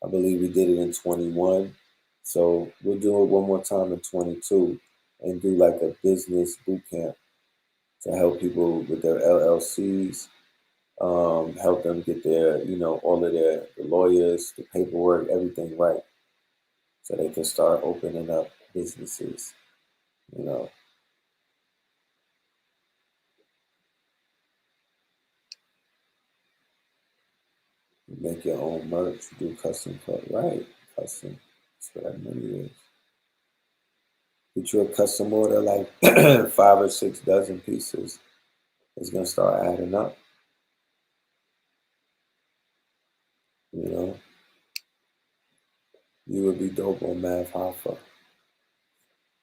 I believe we did it in 21. So we'll do it one more time in 22 and do like a business boot camp to help people with their LLCs, help them get their, you know, all of their the lawyers, the paperwork, everything right, so they can start opening up businesses. You know, make your own merch, do custom cut, right? Custom. That's what that money is. Get you a custom order like 5 or 6 dozen pieces. It's gonna start adding up. You know, you would be dope on Math Hoffa.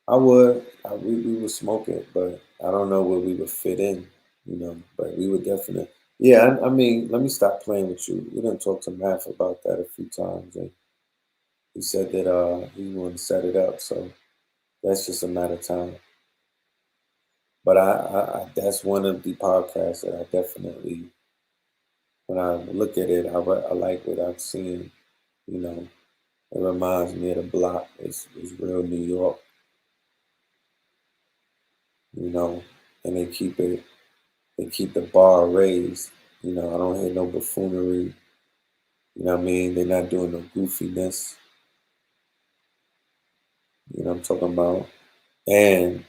I would. We would smoke it, but I don't know where we would fit in, you know. But we would definitely. Yeah, I mean, let me stop playing with you. We done talked to Math about that a few times, and he said that he wanted to set it up. So that's just a matter of time. But I that's one of the podcasts that I definitely, when I look at it, I like what I'm seeing. You know, it reminds me of the block. It's real New York, you know, and they keep it They keep the bar raised. You know, I don't hear no buffoonery. You know what I mean? They're not doing no goofiness. You know what I'm talking about? And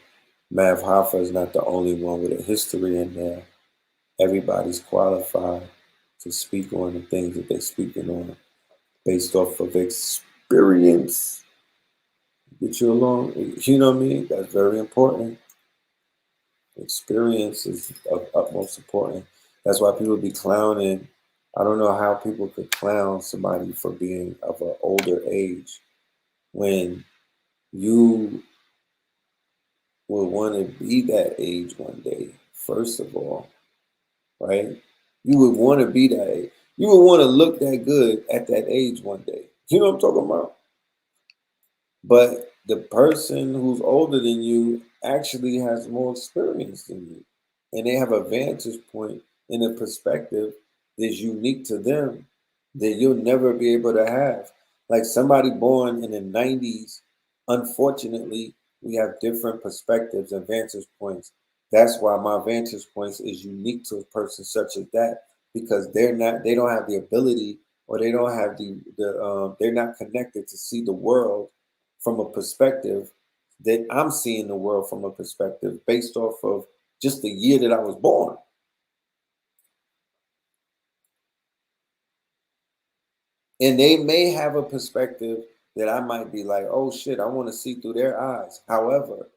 Mav Hoffa is not the only one with a history in there. Everybody's qualified to speak on the things that they're speaking on based off of experience. Get you along, you know what I mean? That's very important. Experience is of utmost important. That's why people be clowning. I don't know how people could clown somebody for being of an older age when you will want to be that age one day, first of all, right? You would want to be that age. You would want to look that good at that age one day. You know what I'm talking about? But the person who's older than you actually has more experience than you. And they have a vantage point and a perspective that's unique to them that you'll never be able to have. Like somebody born in the 90s, unfortunately, we have different perspectives and vantage points. That's why my vantage points is unique to a person such as that, because they don't have the ability, or they don't have they're not connected to see the world from a perspective that I'm seeing the world from a perspective based off of just the year that I was born. And they may have a perspective that I might be like, oh shit, I want to see through their eyes. However,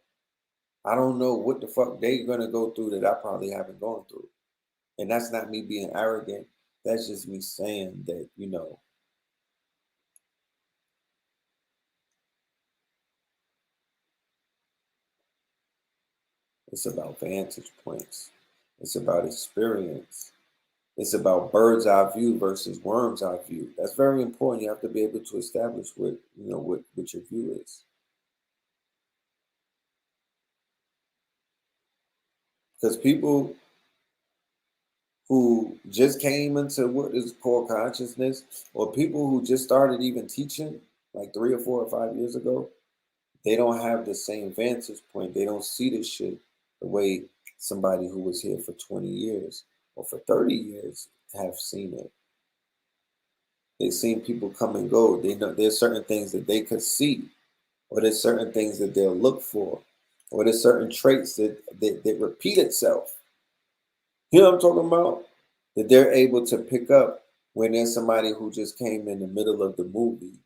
I don't know what the fuck they're going to go through that I probably haven't gone through. And that's not me being arrogant. That's just me saying that, you know, it's about vantage points. It's about experience. It's about bird's eye view versus worm's eye view. That's very important. You have to be able to establish what, you know, what your view is. Because people who just came into what is called consciousness, or people who just started even teaching like 3 or 4 or 5 years ago, they don't have the same vantage point. They don't see this shit the way somebody who was here for 20 years or for 30 years have seen it. They've seen people come and go. They know there's certain things that they could see, or there's certain things that they'll look for, or there's certain traits that repeat itself. You know what I'm talking about? That they're able to pick up when there's somebody who just came in the middle of the movie,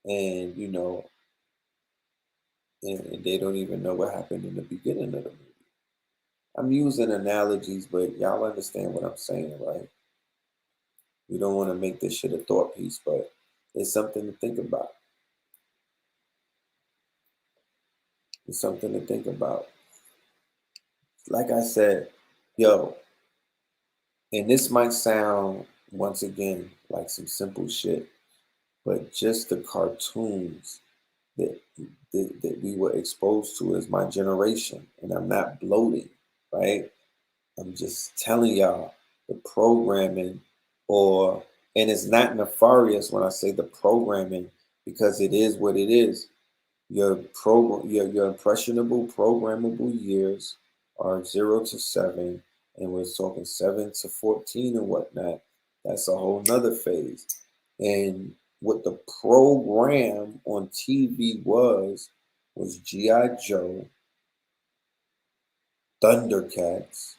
and you know, and they don't even know what happened in the beginning of the movie. I'm using analogies, but y'all understand what I'm saying, right? We don't want to make this shit a thought piece, but it's something to think about. It's something to think about. Like I said, yo, and this might sound, once again, like some simple shit, but just the cartoons that, that we were exposed to as my generation, and I'm not bloating, right? I'm just telling y'all the programming, and it's not nefarious when I say the programming, because it is what it is. Your impressionable programmable years are 0 to 7, and we're talking 7 to 14 and whatnot. That's a whole nother phase. And what the program on TV was G.I. Joe, Thundercats,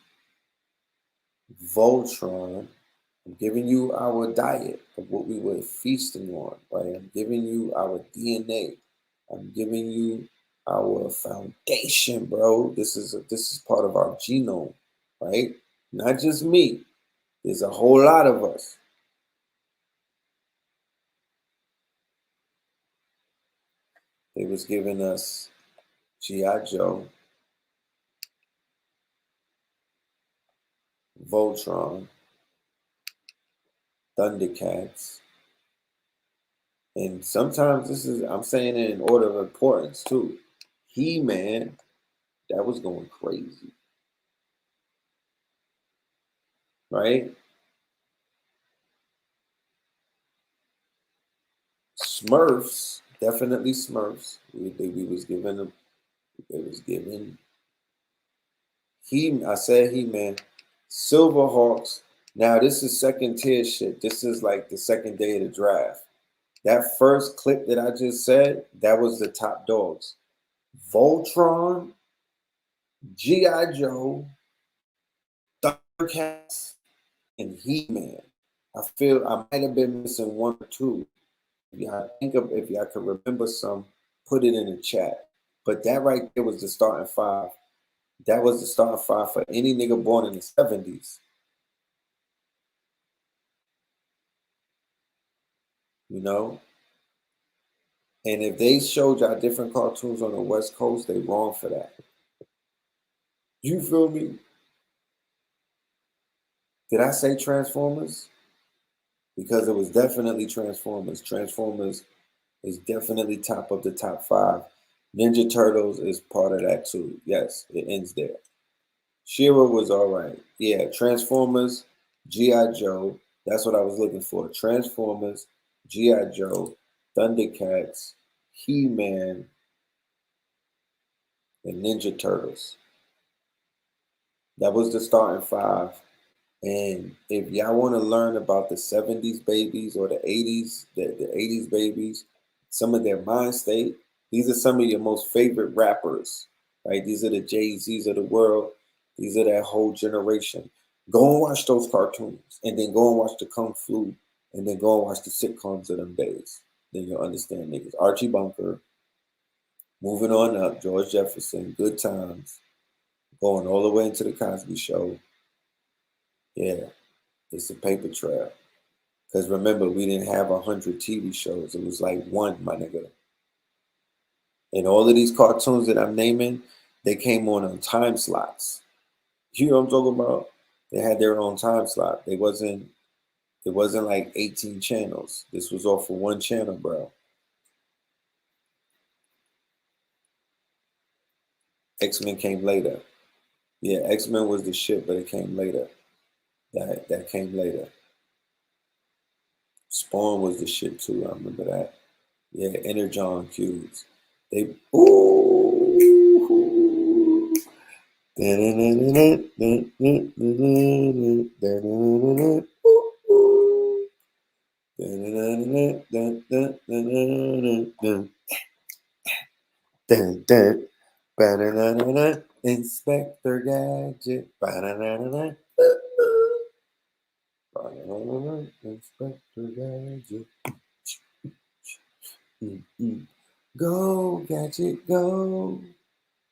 Voltron. I'm giving you our diet of what we were feasting on, right? I'm giving you our DNA. I'm giving you our foundation, bro. This is part of our genome, right? Not just me. There's a whole lot of us. They was giving us G.I. Joe, Voltron, Thundercats, and sometimes I'm saying it in order of importance too. He-Man, that was going crazy, right? Smurfs, definitely Smurfs. We was given them. It was given. I said He-Man. Silverhawks. Now this is second tier shit. This is like the second day of the draft. That first clip that I just said, that was the top dogs. Voltron, G.I. Joe, Thundercats, and He-Man. I feel I might have been missing one or two. If y'all could remember some, put it in the chat. But that right there was the starting five. That was the starting five for any nigga born in the 70s. You know? And if they showed y'all different cartoons on the West Coast, they wrong for that. You feel me? Did I say Transformers? Because it was definitely Transformers. Transformers is definitely top of the top five. Ninja Turtles is part of that too. Yes, it ends there. She-Ra was all right. Yeah, Transformers, G.I. Joe. That's what I was looking for. Transformers, G.I. Joe, Thundercats, He-Man, and Ninja Turtles. That was the starting five. And if y'all want to learn about the 70s babies or the 80s, the 80s babies, some of their mind state, these are some of your most favorite rappers, right? These are the Jay-Z's of the world. These are that whole generation. Go and watch those cartoons, and then go and watch the Kung Fu, and then go and watch the sitcoms of them days. Then you'll understand niggas. Archie Bunker, moving on up, George Jefferson, Good Times, going all the way into the Cosby Show. Yeah, it's a paper trail. Because remember, we didn't have 100 TV shows. It was like one, my nigga. And all of these cartoons that I'm naming, they came on time slots. You know what I'm talking about? They had their own time slot. It wasn't like 18 channels. This was all for one channel, bro. X-Men came later. Yeah, X-Men was the shit, but it came later. That came later. Spawn was the shit too. I remember that. Yeah, Energon cubes. They ooh. Inspector Gadget. Inspector Gadget. Go, Gadget, go.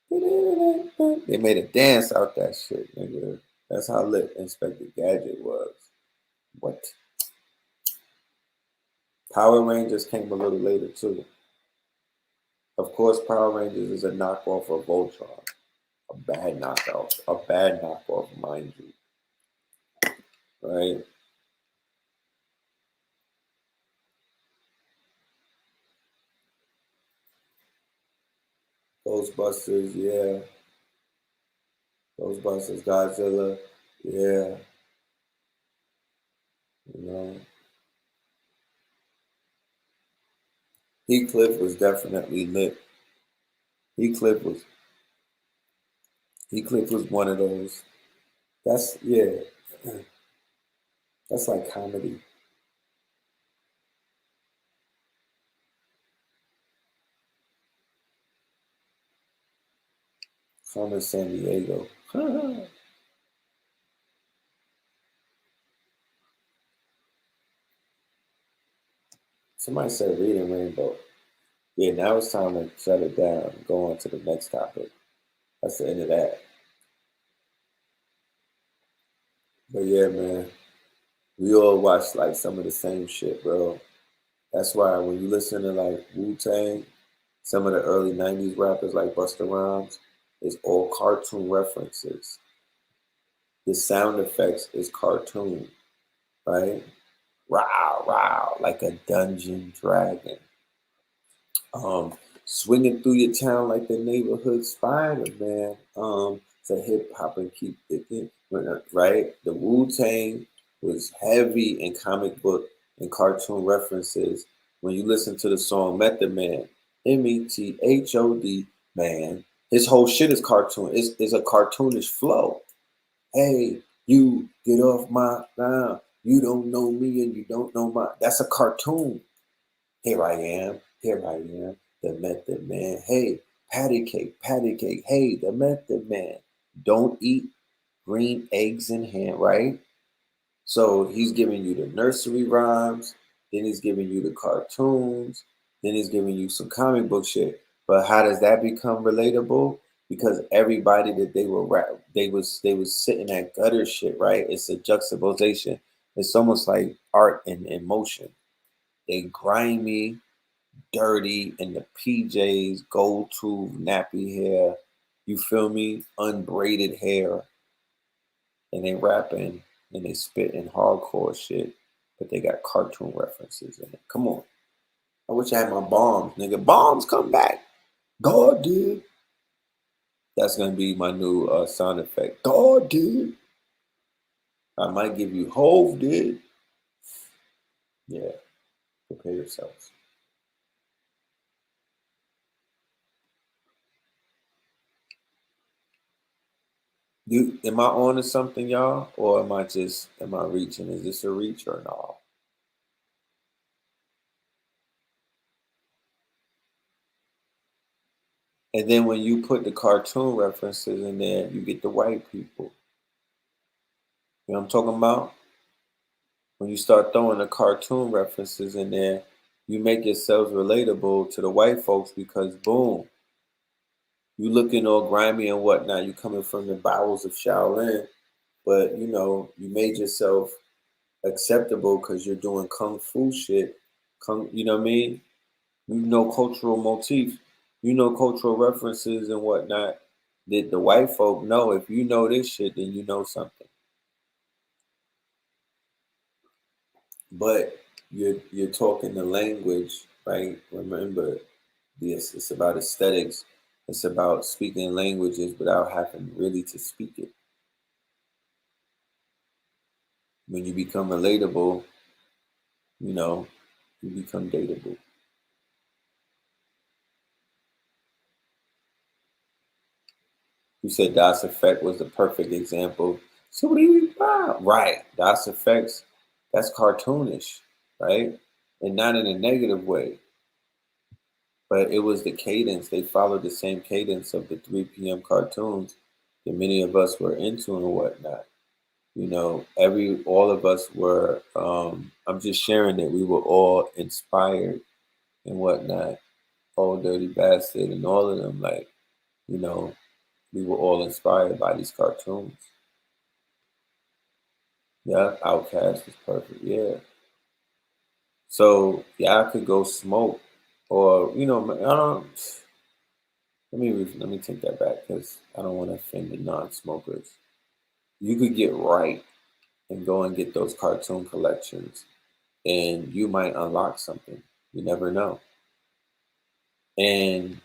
They made a dance out that shit, nigga. That's how lit Inspector Gadget was. What? Power Rangers came a little later too. Of course, Power Rangers is a knockoff of Voltron. A bad knockoff, mind you. Right? Ghostbusters, yeah. Ghostbusters, Godzilla, yeah. You know. Heathcliff was definitely lit. Heathcliff was one of those. That's that's like comedy. Carmen San Diego. Somebody said Reading Rainbow. Yeah, now it's time to shut it down and go on to the next topic. That's the end of that. But yeah, man, we all watch like some of the same shit, bro. That's why when you listen to like Wu-Tang, some of the early 90s rappers like Busta Rhymes, it's all cartoon references. The sound effects is cartoon, right? Row, row, like a dungeon dragon. Swinging through your town like the neighborhood spider, man. To hip hop and keep it, right? The Wu-Tang was heavy in comic book and cartoon references. When you listen to the song Method Man, METHOD, man, his whole shit is cartoon. It's a cartoonish flow. Hey, You get off my line. You don't know me and you don't know my. That's a cartoon. Here I am. Here I am. The Method Man. Hey, patty cake, patty cake. Hey, the Method Man. Don't eat green eggs in ham, right? So he's giving you the nursery rhymes, then he's giving you the cartoons, then he's giving you some comic book shit. But how does that become relatable? Because everybody that they was sitting at gutter shit, right? It's a juxtaposition. It's almost like art in motion. They grimy, dirty, in the PJs, gold tooth, nappy hair. You feel me? Unbraided hair, and they rapping and they spit in hardcore shit, but they got cartoon references in it. Come on. I wish I had my bombs, nigga. Bombs come back. God did. That's gonna be my new sound effect. God did. I might give you Hove did. Yeah, prepare yourselves. Am I on to something, y'all? Or am I reaching? Is this a reach or no? And then when you put the cartoon references in there, you get the white people. You know what I'm talking about? When you start throwing the cartoon references in there, you make yourselves relatable to the white folks because boom, you looking all grimy and whatnot. You coming from the bowels of Shaolin, but you made yourself acceptable because you're doing kung fu shit. You know what I mean? You know cultural motifs, you know cultural references and whatnot that the white folk know. If you know this shit, then you know something. But you're talking the language, right? Remember, this it's about aesthetics. It's about speaking languages without having really to speak it. When you become relatable, you know, you become dateable. You said Das Effect was the perfect example. So what do you mean? Right. Das Effects, that's cartoonish, right? And not in a negative way. But it was the cadence. They followed the same cadence of the 3 p.m. cartoons that many of us were into and whatnot. All of us were, I'm just sharing that we were all inspired and whatnot. Old Dirty Bastard and all of them, like, you know, we were all inspired by these cartoons. Yeah, Outcast was perfect. Yeah. So yeah, I could go smoke, or I don't. Let me take that back because I don't want to offend the non-smokers. You could get right and go and get those cartoon collections, and you might unlock something. You never know. And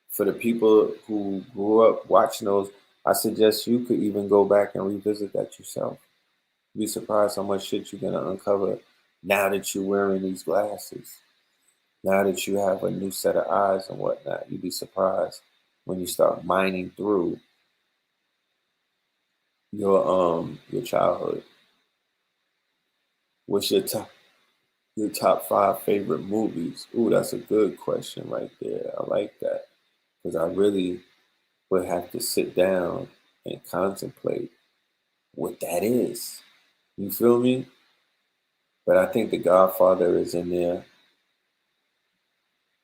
for the people who grew up watching those, I suggest you could even go back and revisit that yourself. You'd be surprised how much shit you're gonna uncover now that you're wearing these glasses. Now that you have a new set of eyes and whatnot, you'd be surprised when you start mining through your childhood. What's your top 5 favorite movies? Ooh, that's a good question right there. I like that because I really would have to sit down and contemplate what that is. You feel me? But I think The Godfather is in there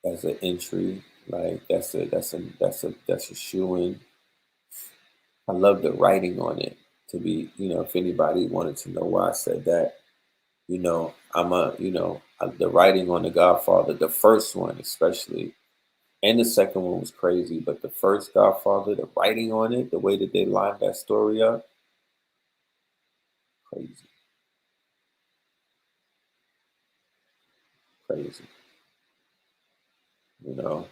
as an entry. Like that's a shoe in. I love the writing on it. To be, if anybody wanted to know why I said that, the writing on The Godfather, the first one especially, and the second one was crazy, but the first Godfather, the writing on it, the way that they lined that story up, crazy, crazy. You know,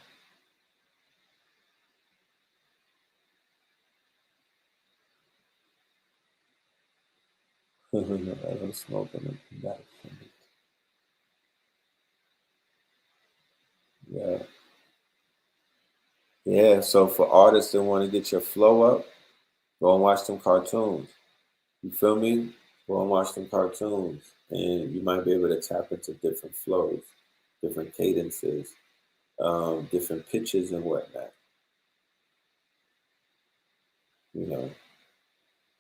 I'm smoking that. Yeah, yeah. So for artists that want to get your flow up, go and watch some cartoons. You feel me? Go and watch them cartoons, and you might be able to tap into different flows, different cadences, different pitches and whatnot. You know,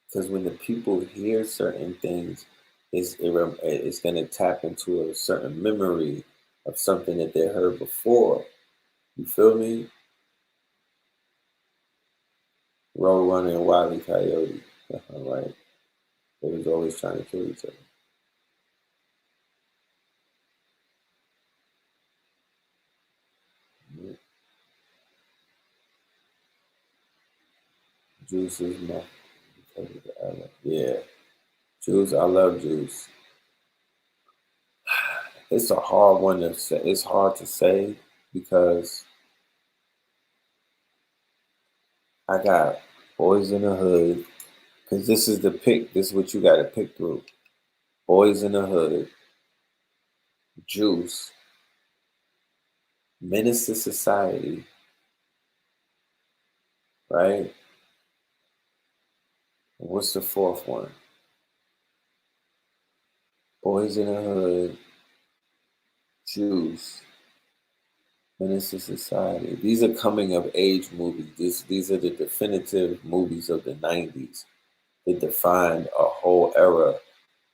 because when the people hear certain things, it's going to tap into a certain memory of something that they heard before. You feel me? Roadrunner and Wile E. Coyote. Right? They was always trying to kill each other. Juice is my favorite. Yeah, Juice. I love Juice. It's a hard one to say. It's hard to say because I got Boys in the Hood. Because this is the pick. This is what you got to pick through. Boys in the Hood, Juice, Menace to Society, right? What's the fourth one? Boys in the Hood, Juice, Menace to Society. These are coming of age movies. These are the definitive movies of the 90s. They defined a whole era.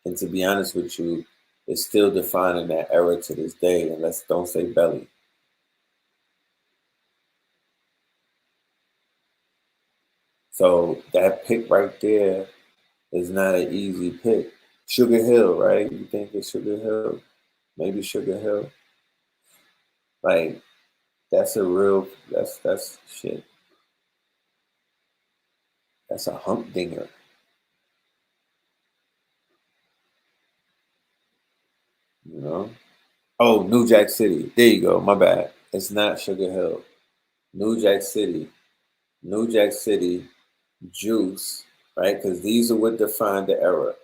And to be honest with you, it's still defining that era to this day. And let's don't say Belly. So that pick right there is not an easy pick. Sugar Hill, right? You think it's Sugar Hill? Maybe Sugar Hill. Like that's shit. That's a humdinger. You know? Oh, New Jack City. There you go. My bad. It's not Sugar Hill. New Jack City. New Jack City, Juice, right? Because these are what defined the era.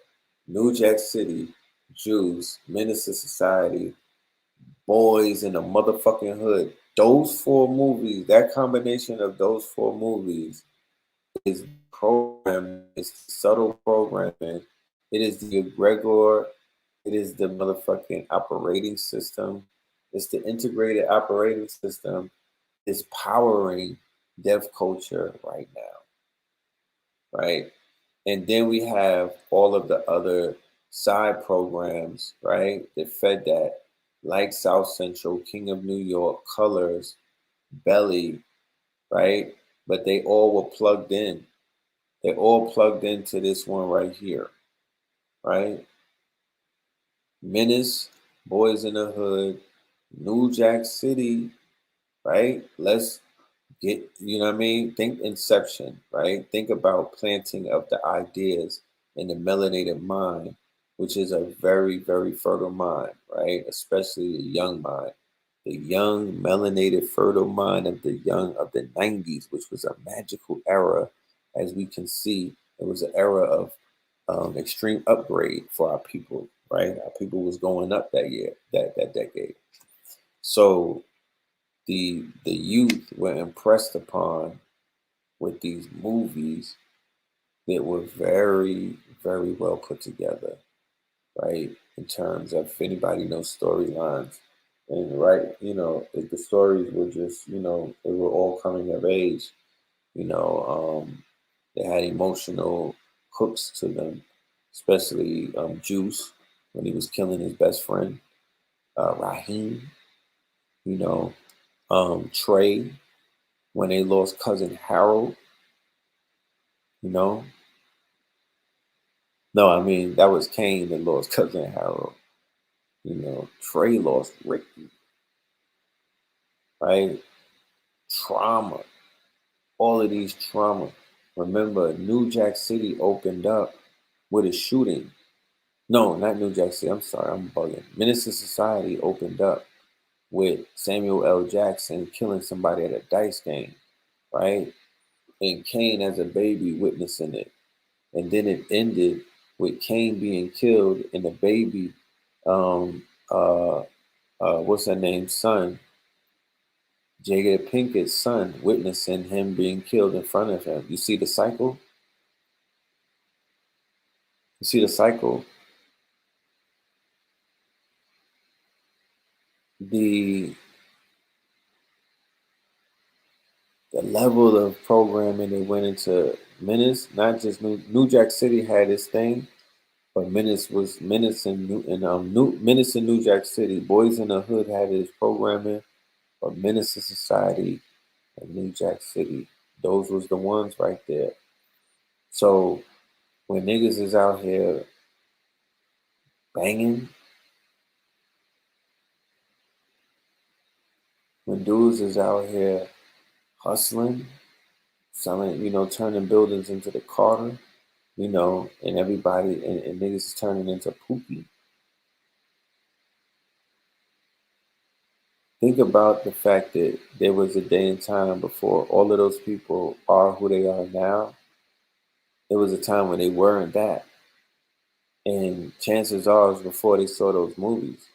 New Jack City, Juice, Menace to Society, Boys in the Motherfucking Hood. Those four movies, that combination of those four movies is programming, it's subtle programming. It is the egregor, it is the motherfucking operating system. It's the integrated operating system. It's powering deaf culture right now, right? And then we have all of the other side programs, right, that fed that, like South Central, King of New York, Colors, Belly, right? But they all were plugged in. They all plugged into this one right here, right? Menace, Boys in the Hood, New Jack City, right? Let's get, you know what I mean? Think Inception, right? Think about planting of the ideas in the melanated mind, which is a very, very fertile mind, right? Especially the young mind. The young, melanated, fertile mind of the 90s, which was a magical era, as we can see. It was an era of extreme upgrade for our people, right? Our people was going up that year, that decade. So the youth were impressed upon with these movies that were very, very well put together, right? In terms of if anybody knows storylines. And right, if the stories were just, they were all coming of age, they had emotional hooks to them, especially Juice when he was killing his best friend, Raheem, you know, Trey when they lost cousin Harold, you know. No, I mean that was Kane that lost cousin Harold. Trey lost Ricky, right? Trauma, all of these trauma. Remember, New Jack City opened up with a shooting. No, not New Jack City. I'm sorry, I'm bugging. Menace to Society opened up with Samuel L. Jackson killing somebody at a dice game, right? And Kane as a baby witnessing it. And then it ended with Kane being killed and the baby, what's her name, son, Jada Pinkett's son, witnessing him being killed in front of him. You see the cycle? You see the cycle? The level of programming that went into Menace, not just New Jack City had its thing, but Menace Menace in New Jack City. Boys in the Hood had its programming, but Menace to Society and New Jack City, those was the ones right there. So when niggas is out here banging, when dudes is out here hustling, selling, turning buildings into the Carter, and everybody and niggas is turning into Pookie. Think about the fact that there was a day and time before all of those people are who they are now. There was a time when they weren't that. And chances are it was before they saw those movies.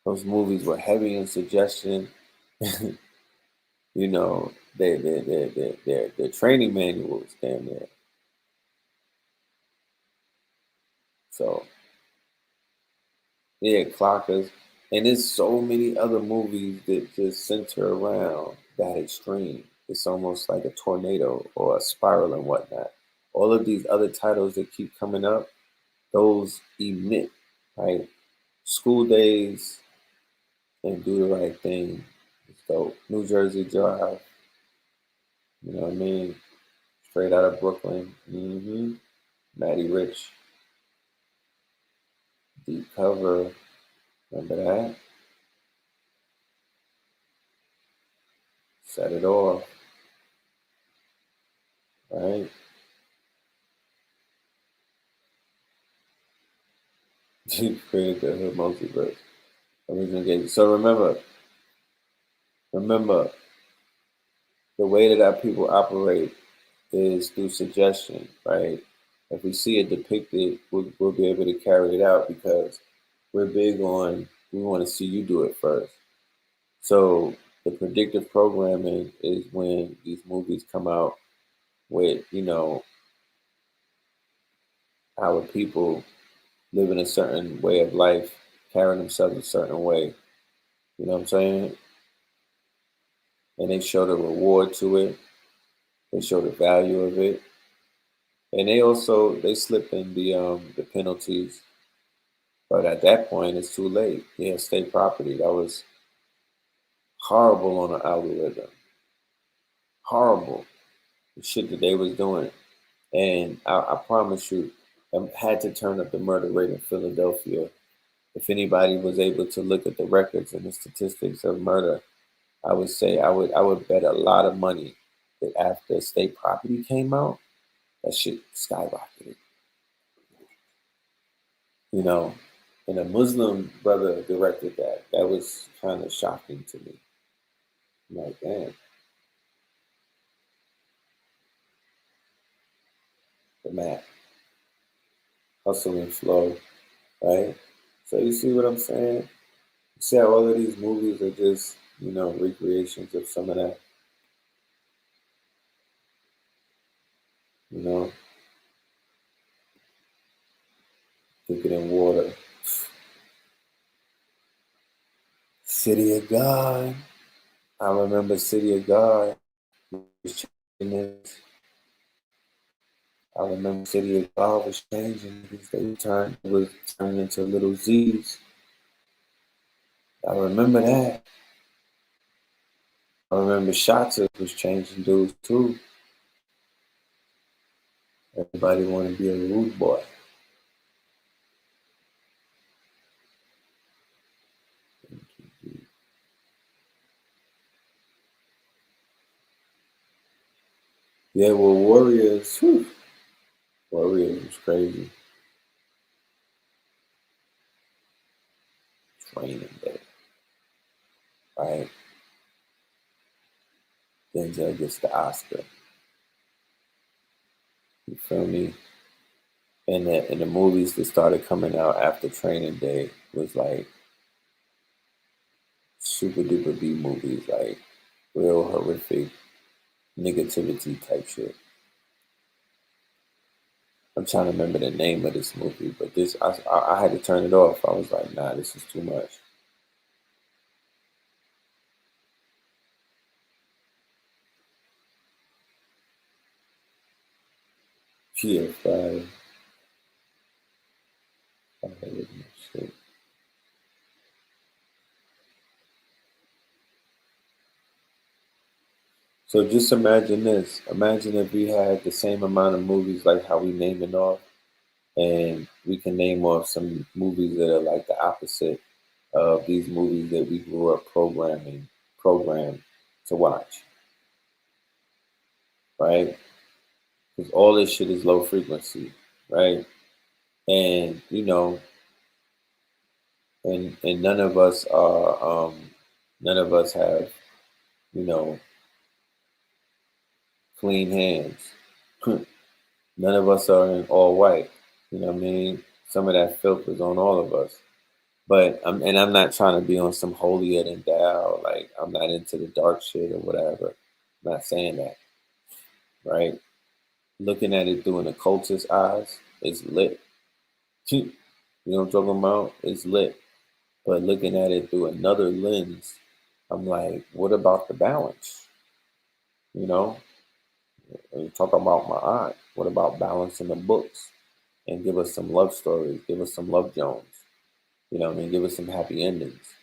Those movies were heavy in suggestion. Their training manuals damn near. So yeah, Clockers. And there's so many other movies that just center around that extreme. It's almost like a tornado or a spiral and whatnot. All of these other titles that keep coming up, those emit, right? School Days and Do the Right Thing. It's dope. New Jersey Drive. You know what I mean? Straight out of Brooklyn. Matty Rich. Deep Cover. Remember that? Set It Off. Right? He created the Hood multiverse. Original game. So remember, the way that our people operate is through suggestion, right? If we see it depicted, we'll be able to carry it out because we're big on, we want to see you do it first. So the predictive programming is when these movies come out with, our people living a certain way of life, carrying themselves a certain way. You know what I'm saying? And they show the reward to it. They show the value of it. And they slip in the penalties. But at that point it's too late. Yeah, state property. That was horrible on the algorithm. Horrible. The shit that they was doing. And I promise you, I had to turn up the murder rate in Philadelphia. If anybody was able to look at the records and the statistics of murder, I would say I would bet a lot of money that after state property came out, that shit skyrocketed. And a Muslim brother directed that. That was kind of shocking to me. I'm like, damn, the map, hustle and flow, right? So you see what I'm saying? You see how all of these movies are just, recreations of some of that, you know, Thinking in Water, City of God. I remember City of God. I remember City of God was changing. They was turning into little Z's. I remember that. I remember Shotzi was changing dudes too. Everybody wanted to be a rude boy. Yeah, well, Warriors, Warriors was crazy. Training day, right? Denzel gets the Oscar. You feel me? And the movies that started coming out after Training Day was like super duper B movies, like real horrific negativity type shit. I'm trying to remember the name of this movie, but this I had to turn it off. I was like, nah, this is too much. TH3RD. Shit. So just imagine this. Imagine if we had the same amount of movies like how we naming off, and we can name off some movies that are like the opposite of these movies that we grew up programmed to watch, right? Because all this shit is low frequency, right? And and none of us have, you know, clean hands. None of us are in all white. You know what I mean? Some of that filth is on all of us. But I'm not trying to be on some holier than thou. Like I'm not into the dark shit or whatever. I'm not saying that, right? Looking at it through an occultist's eyes, it's lit. You know what I'm talking about? It's lit. But looking at it through another lens, I'm like, what about the balance? You know, and you talk about my aunt. What about balancing the books and give us some love stories? Give us some love Jones. You know what I mean? Give us some happy endings.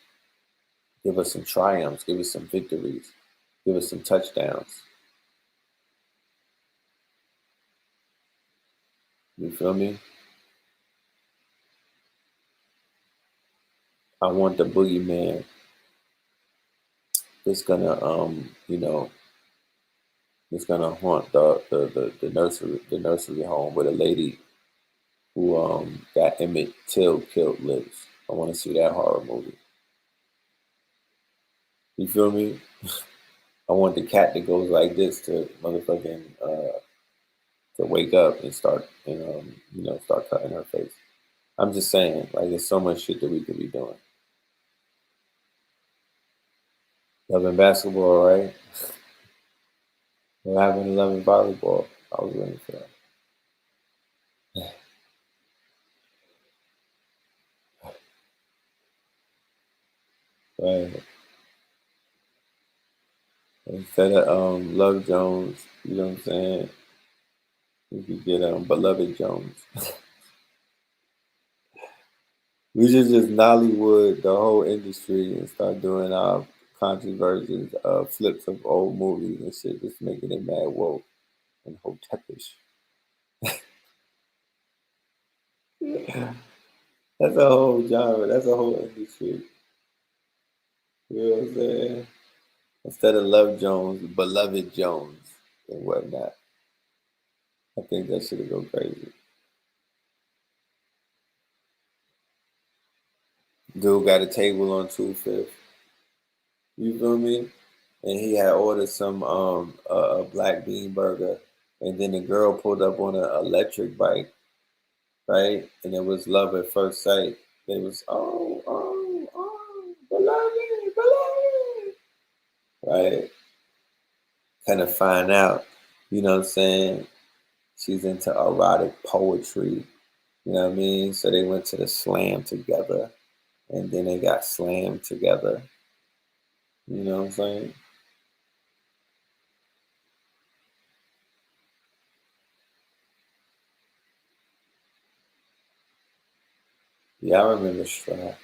Give us some triumphs. Give us some victories. Give us some touchdowns. You feel me? I want the boogeyman that's gonna that's gonna haunt the nursery home where the lady who got Emmett Till killed lives. I want to see that horror movie. You feel me? I want the cat that goes like this to motherfucking to wake up and start and start cutting her face. I'm just saying, like there's so much shit that we could be doing. Loving basketball, right? We're having loving volleyball. I was waiting for that. Right. Instead of Love Jones, you know what I'm saying? We could get Beloved Jones. We should just Nollywood the whole industry and start doing our country versions of flips of old movies and shit, just making it mad woke and hotepish. That's a whole genre. That's a whole industry. You know what I'm saying? Instead of Love Jones, Beloved Jones and whatnot. I think that should go crazy. Dude got a table on 2/5. You feel me? And he had ordered some a black bean burger, and then the girl pulled up on an electric bike, right? And it was love at first sight. It was beloved, beloved, right? Kind of find out, you know what I'm saying? She's into erotic poetry, you know what I mean? So they went to the slam together, and then they got slammed together. You know what I'm saying? Yeah, I remember Strap.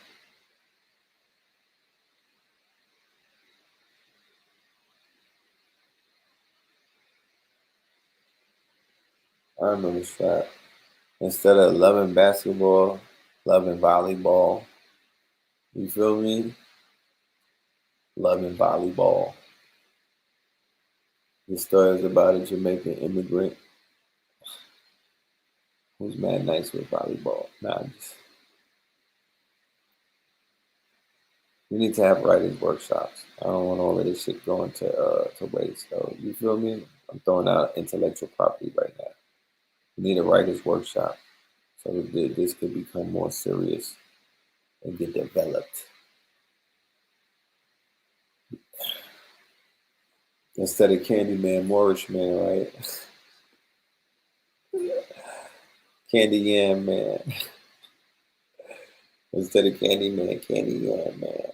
I remember Strap. Instead of loving basketball, loving volleyball. You feel me? Loving volleyball. The story is about a Jamaican immigrant who's mad nice with volleyball. We need to have writers workshops. I don't want all of this shit going to waste. So you feel me? I'm throwing out intellectual property right now. We need a writers workshop so that this could become more serious and get developed. Instead of Candyman, Moorish Man, right? Candy Yam Man. Instead of Candy Man, Candy Yam Man.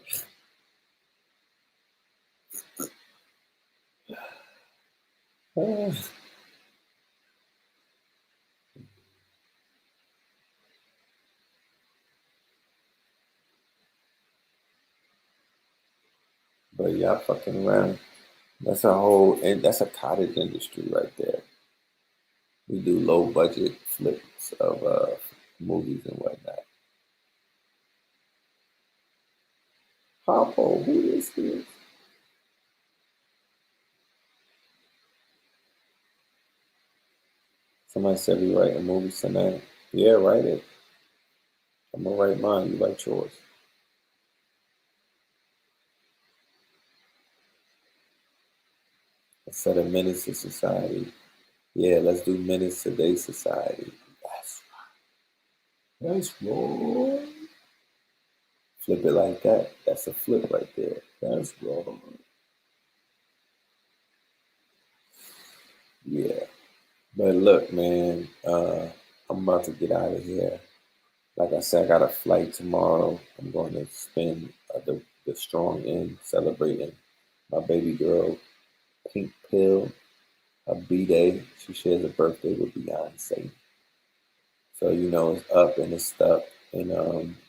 But y'all fucking around. That's a cottage industry right there. We do low budget flips of movies and whatnot. Harpo, who is this? Somebody said we writing movies tonight. Yeah, write it. I'm gonna write mine. You write yours. Instead of Menace to Society. Yeah, let's do Menace to Day Society. That's right. That's right. Flip it like that. That's a flip right there. That's right. Yeah. But look, man, I'm about to get out of here. Like I said, I got a flight tomorrow. I'm going to spend the strong end celebrating my baby girl, Pink Pill, her B-Day. She shares a birthday with Beyonce. So, you know, it's up and it's stuck, and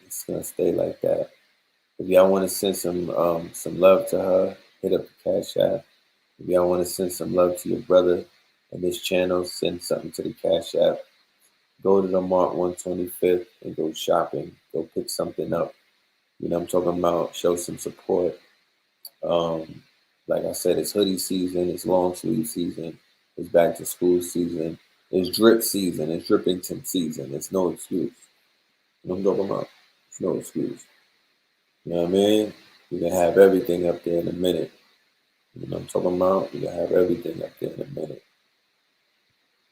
it's going to stay like that. If y'all want to send some love to her, hit up the Cash App. If y'all want to send some love to your brother in this channel, send something to the Cash App. Go to the Mart 125th and go shopping. Go pick something up. You know what I'm talking about? Show some support. Like I said, it's hoodie season. It's long sleeve season. It's back to school season. It's drip season. It's Drippington season. It's no excuse. You know what I'm talking about? It's no excuse. You know what I mean? You can have everything up there in a minute. You know what I'm talking about? You can have everything up there in a minute.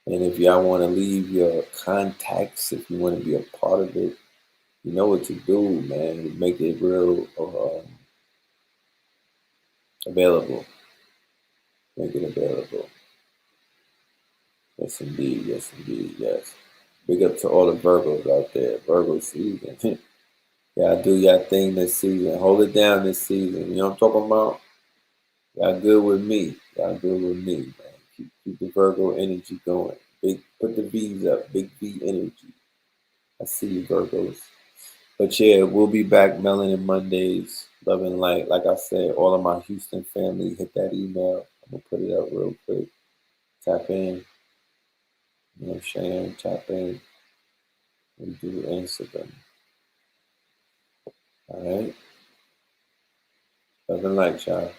And if y'all want to leave your contacts, if you want to be a part of it, you know what to do, man. Make it real available. Make it available. Yes, indeed. Yes, indeed. Yes. Big up to all the Virgos out there. Virgo season. Y'all do y'all thing this season. Hold it down this season. You know what I'm talking about? Y'all good with me. Y'all good with me, man. Keep the Virgo energy going. Put the V's up. Big V energy. I see you, Virgos. But yeah, we'll be back Melanin Mondays. Love and light. Like I said, all of my Houston family, hit that email. I'm going to put it up real quick. Tap in. You know what I'm saying? Tap in. And do Instagram. All right? Love and light, y'all.